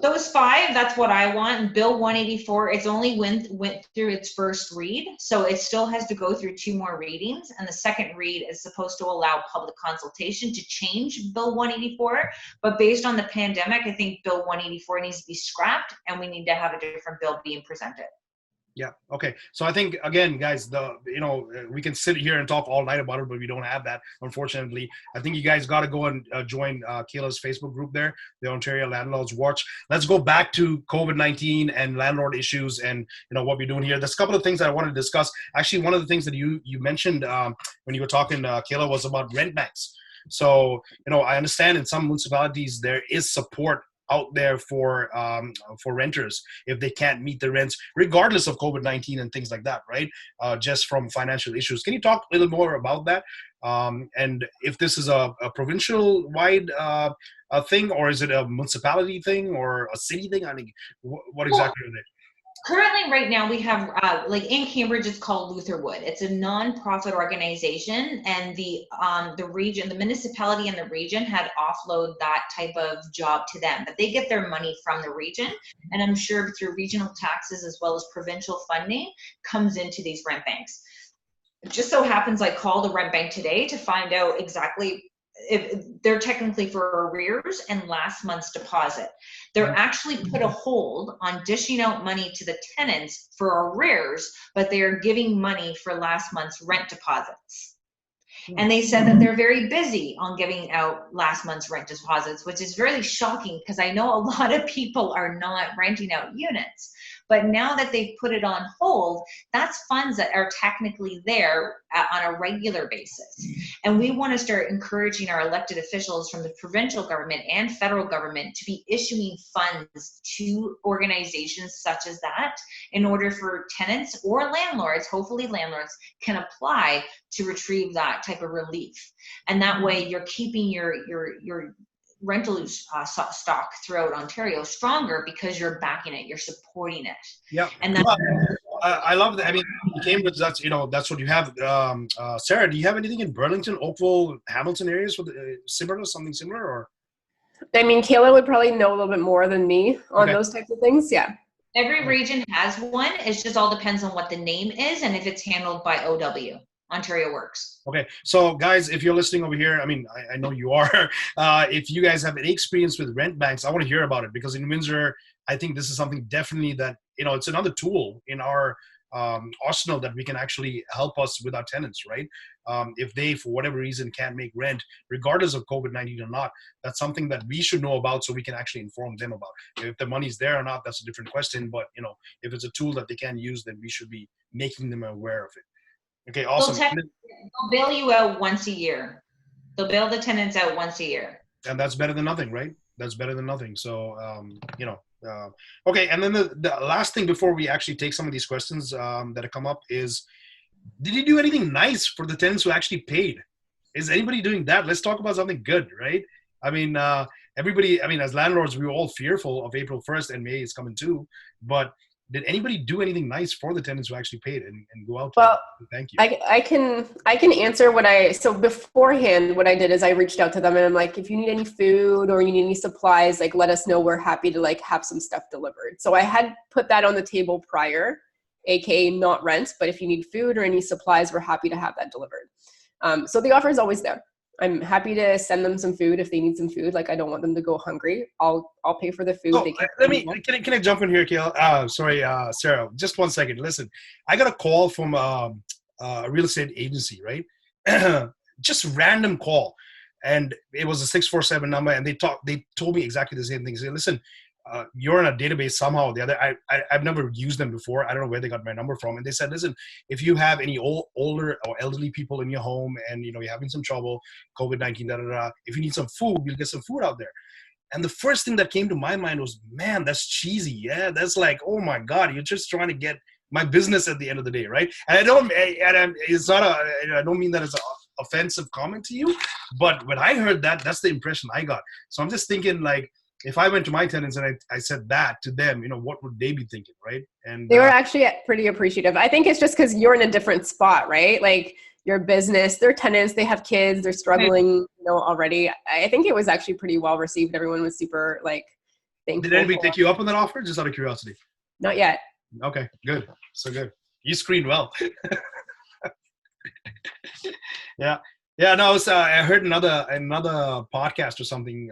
those five, that's what I want. Bill 184, it's only went through its first read, so it still has to go through 2 more readings, and the second read is supposed to allow public consultation to change Bill 184. But based on the pandemic, I think Bill 184 needs to be scrapped, and we need to have a different bill being presented. Yeah. Okay. So I think, again, guys, we can sit here and talk all night about it, but we don't have that, unfortunately. I think you guys got to go and join Kayla's Facebook group there, the Ontario Landlords Watch. Let's go back to COVID-19 and landlord issues and, what we're doing here. There's a couple of things I want to discuss. Actually, one of the things that you mentioned when you were talking, Kayla, was about rent banks. So, I understand in some municipalities there is support out there for renters if they can't meet the rents, regardless of COVID-19 and things like that, right? Just from financial issues. Can you talk a little more about that? And if this is a provincial-wide thing, or is it a municipality thing or a city thing? I mean, what exactly is it? Currently, right now, we have, like in Cambridge, it's called Lutherwood. It's a non-profit organization, and the region, the municipality and the region had offload that type of job to them, but they get their money from the region, and I'm sure through regional taxes as well as provincial funding comes into these rent banks. It just so happens I called a rent bank today to find out exactly if they're technically for arrears and last month's deposit. They're actually put a hold on dishing out money to the tenants for arrears, but they are giving money for last month's rent deposits. And they said that they're very busy on giving out last month's rent deposits, which is really shocking because I know a lot of people are not renting out units. But now that they've put it on hold, that's funds that are technically there on a regular basis. And we want to start encouraging our elected officials from the provincial government and federal government to be issuing funds to organizations such as that in order for tenants or landlords, hopefully landlords, can apply to retrieve that type of relief. And that way you're keeping your rental stock throughout Ontario stronger because you're backing it, you're supporting it. Yeah, and that's I love that. I mean, Cambridge, that's what you have. Sarah, do you have anything in Burlington, Oakville, Hamilton areas with something similar, or? I mean, Kayla would probably know a little bit more than me on those types of things. Yeah. Every region has one. It just all depends on what the name is and if it's handled by OW. Ontario Works. Okay, so guys, if you're listening over here, I mean, I know you are. If you guys have any experience with rent banks, I want to hear about it, because in Windsor, I think this is something definitely that, it's another tool in our arsenal that we can actually help us with our tenants, right? If they, for whatever reason, can't make rent, regardless of COVID-19 or not, that's something that we should know about so we can actually inform them about. If the money's there or not, that's a different question. But, if it's a tool that they can use, then we should be making them aware of it. Okay, awesome. They'll bail you out once a year. They'll bail the tenants out once a year. And that's better than nothing, right? That's better than nothing. So, okay. And then the last thing before we actually take some of these questions that have come up is, did you do anything nice for the tenants who actually paid? Is anybody doing that? Let's talk about something good, right? I mean, everybody, as landlords, we were all fearful of April 1st and May is coming too, but did anybody do anything nice for the tenants who actually paid and go out to them? Thank you. I can answer so beforehand, what I did is I reached out to them and I'm like, if you need any food or you need any supplies, like, let us know. We're happy to have some stuff delivered. So I had put that on the table prior, aka not rent, but if you need food or any supplies, we're happy to have that delivered. So the offer is always there. I'm happy to send them some food if they need some food. Like, I don't want them to go hungry. I'll pay for the food. Can I jump in here, Kayla? Sorry, Sarah, just 1 second. Listen, I got a call from a real estate agency, right? Just random call. And it was a 647 number, and they told me exactly the same thing. They said, listen, you're in a database somehow or the other. I've never used them before. I don't know where they got my number from. And they said, listen, if you have any older or elderly people in your home and, you're having some trouble, COVID-19, if you need some food, we'll get some food out there. And the first thing that came to my mind was, man, that's cheesy. Yeah, that's like, oh my God, you're just trying to get my business at the end of the day, right? And I don't mean that as an offensive comment to you, but when I heard that, that's the impression I got. So I'm just thinking, like, if I went to my tenants and I said that to them, what would they be thinking, right? And they were actually pretty appreciative. I think it's just because you're in a different spot, right? Like, your business. They're tenants, they have kids, they're struggling, already. I think it was actually pretty well received. Everyone was super thankful. Did anybody take you up on that offer? Just out of curiosity. Not yet. Okay, good. So good. You screened well. Yeah. Yeah, no, I heard another podcast or something,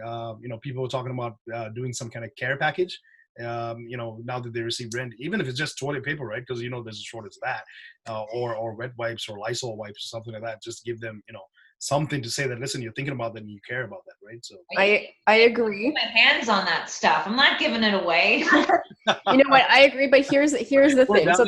people were talking about doing some kind of care package, now that they receive rent, even if it's just toilet paper, right? Because, there's a shortage of that, or wet wipes or Lysol wipes or something like that. Just give them, something to say that, listen, you're thinking about that and you care about that, right? So I agree. My hands on that stuff. I'm not giving it away. You know what? I agree, but here's the thing. So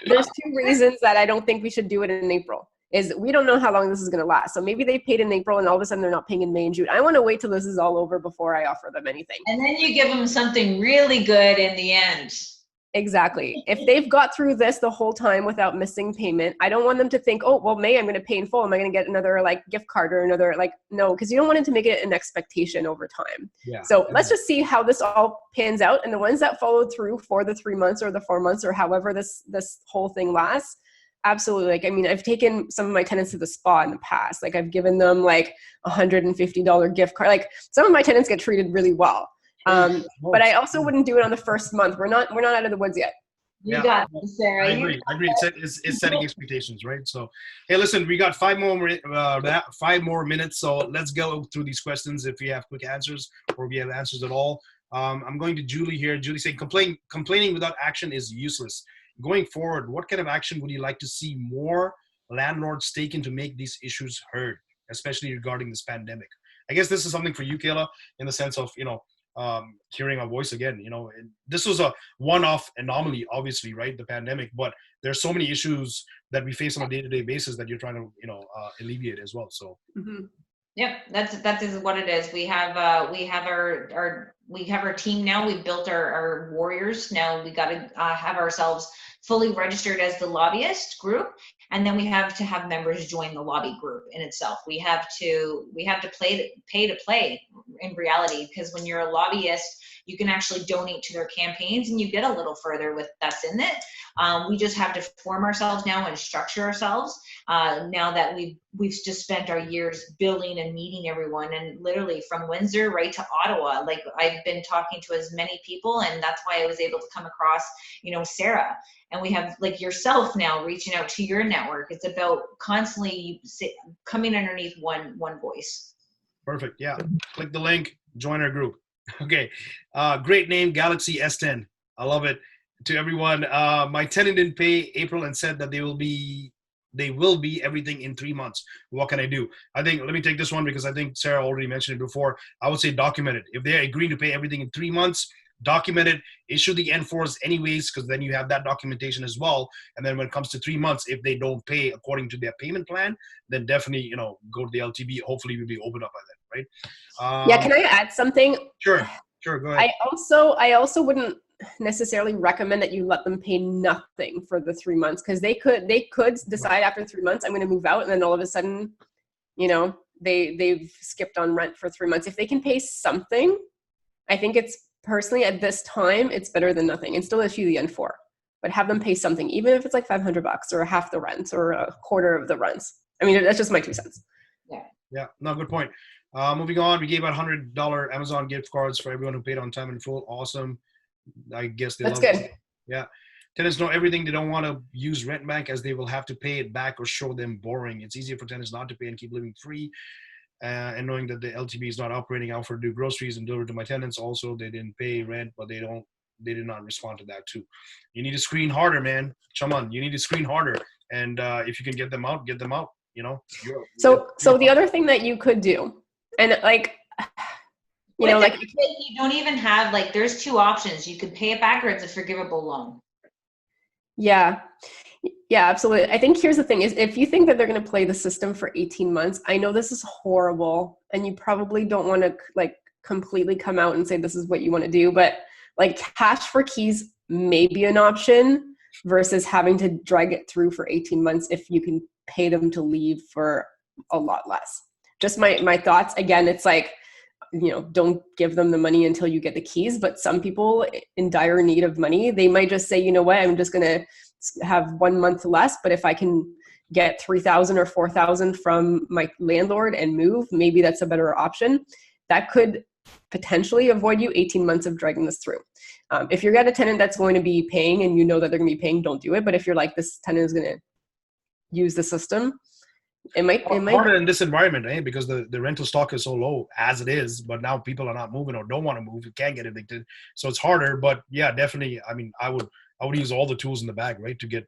there's two reasons that I don't think we should do it in April. Is we don't know how long this is going to last. So maybe they paid in April and all of a sudden they're not paying in May and June. I want to wait till this is all over before I offer them anything. And then you give them something really good in the end. Exactly. If they've got through this the whole time without missing payment, I don't want them to think, oh, well, May I'm going to pay in full. Am I going to get another gift card or another no, because you don't want it to make it an expectation over time. Yeah. So let's just see how this all pans out. And the ones that followed through for the 3 months or the 4 months or however this whole thing lasts, absolutely. I've taken some of my tenants to the spa in the past. I've given them $150 gift card. Some of my tenants get treated really well. But I also wouldn't do it on the first month. We're not out of the woods yet. You got this, Sarah. I agree. It's setting expectations, right? So, hey, listen, we got 5 more minutes. So let's go through these questions if we have quick answers or we have answers at all. I'm going to Julie here. Julie saying complaining without action is useless. Going forward, what kind of action would you like to see more landlords taken to make these issues heard, especially regarding this pandemic? I guess this is something for you, Kayla, in the sense of, hearing our voice again. This was a one-off anomaly, obviously, right? The pandemic, but there's so many issues that we face on a day-to-day basis that you're trying to, alleviate as well. So. Mm-hmm. Yep, that is what it is. We have our team now. We've built our warriors. Now we got to have ourselves fully registered as the lobbyist group, and then we have to have members join the lobby group in itself. We have to pay to play in reality, because when you're a lobbyist, you can actually donate to their campaigns and you get a little further with that's in it. We just have to form ourselves now and structure ourselves now that we've just spent our years building and meeting everyone, and literally from Windsor right to Ottawa. I've been talking to as many people, and that's why I was able to come across, Sarah. And we have yourself now reaching out to your network. It's about constantly coming underneath one voice. Perfect. Yeah. Click the link, join our group. Okay. Great name, Galaxy S10. I love it. To everyone, my tenant didn't pay April and said that they will be everything in 3 months. What can I do? Let me take this one because I think Sarah already mentioned it before. I would say document it. If they agree to pay everything in 3 months, document it, issue the N4s anyways, because then you have that documentation as well. And then when it comes to 3 months, if they don't pay according to their payment plan, then definitely, go to the LTB. Hopefully we'll be opened up by then, right? Yeah, can I add something? Sure, go ahead. I also wouldn't necessarily recommend that you let them pay nothing for the 3 months, because they could decide after 3 months, I'm going to move out, and then all of a sudden, they've skipped on rent for 3 months. If they can pay something, I think it's personally at this time, it's better than nothing, and still issue the N4, but have them pay something, even if it's $500 or half the rent or a quarter of the rents. That's just my 2 cents. Yeah, no, good point. Moving on, we gave out $100 Amazon gift cards for everyone who paid on time and full. Awesome. I guess that's good. It. Yeah. Tenants know everything. They don't want to use rent bank as they will have to pay it back or show them borrowing. It's easier for tenants not to pay and keep living free. And knowing that the LTB is not operating, out for do groceries and deliver to my tenants. Also, they didn't pay rent, but they did not respond to that too. You need to screen harder, man. Come on, you need to screen harder. And if you can get them out, get them out. So the other thing that you could do, and you don't even have there's 2 options. You could pay it back, or it's a forgivable loan. Yeah, absolutely. I think here's the thing is, if you think that they're going to play the system for 18 months, I know this is horrible and you probably don't want to completely come out and say this is what you want to do, but cash for keys may be an option versus having to drag it through for 18 months if you can pay them to leave for a lot less. Just my thoughts. Again, it's don't give them the money until you get the keys, but some people in dire need of money, they might just say, you know what, I'm just going to have 1 month less, but if I can get 3,000 or 4,000 from my landlord and move, maybe that's a better option. That could potentially avoid you 18 months of dragging this through. If you've got a tenant that's going to be paying and you know that they're going to be paying, don't do it. But if you're like, this tenant is going to use the system, it might harder in this environment, eh? Because the rental stock is so low as it is, but now people are not moving or don't want to move. You can't get evicted, so it's harder. But yeah, definitely. I mean, I would use all the tools in the bag, right, to get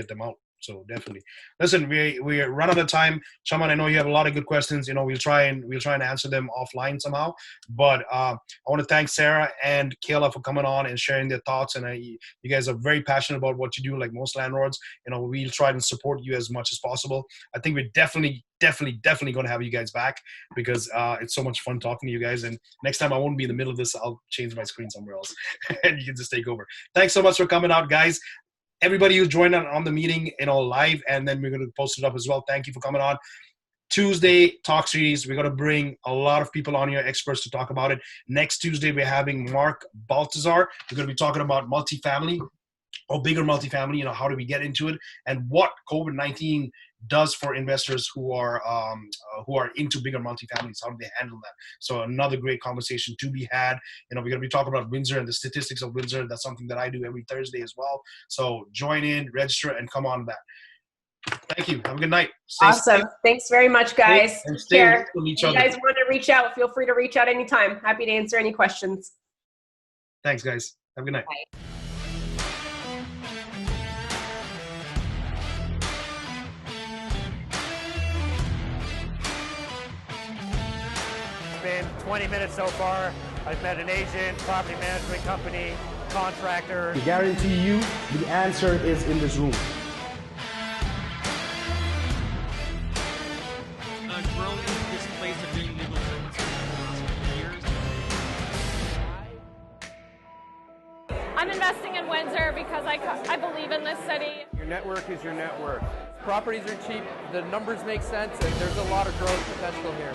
them out. So definitely. Listen, we run out of time. Shaman, I know you have a lot of good questions. You know, we'll try and answer them offline somehow. But I want to thank Sarah and Kayla for coming on and sharing their thoughts. And you guys are very passionate about what you do, like most landlords. You know, we'll try and support you as much as possible. I think we're definitely going to have you guys back because it's so much fun talking to you guys. And next time I won't be in the middle of this. I'll change my screen somewhere else and you can just take over. Thanks so much for coming out, guys. Everybody who joined on the meeting, live, and then we're going to post it up as well. Thank you for coming on. Tuesday talk series. We're going to bring a lot of people on here, experts, to talk about it. Next Tuesday, we're having Mark Baltazar. We're going to be talking about multifamily or bigger multifamily. How do we get into it and what COVID-19 does for investors who are into bigger multifamilies. How do they handle that? So another great conversation to be had. We're going to be talking about Windsor and the statistics of Windsor. That's something that I do every Thursday as well. So join in, register, and come on back. Thank you. Have a good night. Stay awesome. safe. Thanks very much, guys. And stay away from each other. If you guys want to reach out, feel free to reach out anytime. Happy to answer any questions. Thanks, guys. Have a good night. Bye. Been 20 minutes so far. I've met an agent, property management company, contractor. I guarantee you the answer is in this room. Grown into this place of doing legal tenants for the last few years. I'm investing in Windsor because I believe in this city. Your network is your net worth. Properties are cheap, the numbers make sense, and there's a lot of growth potential here.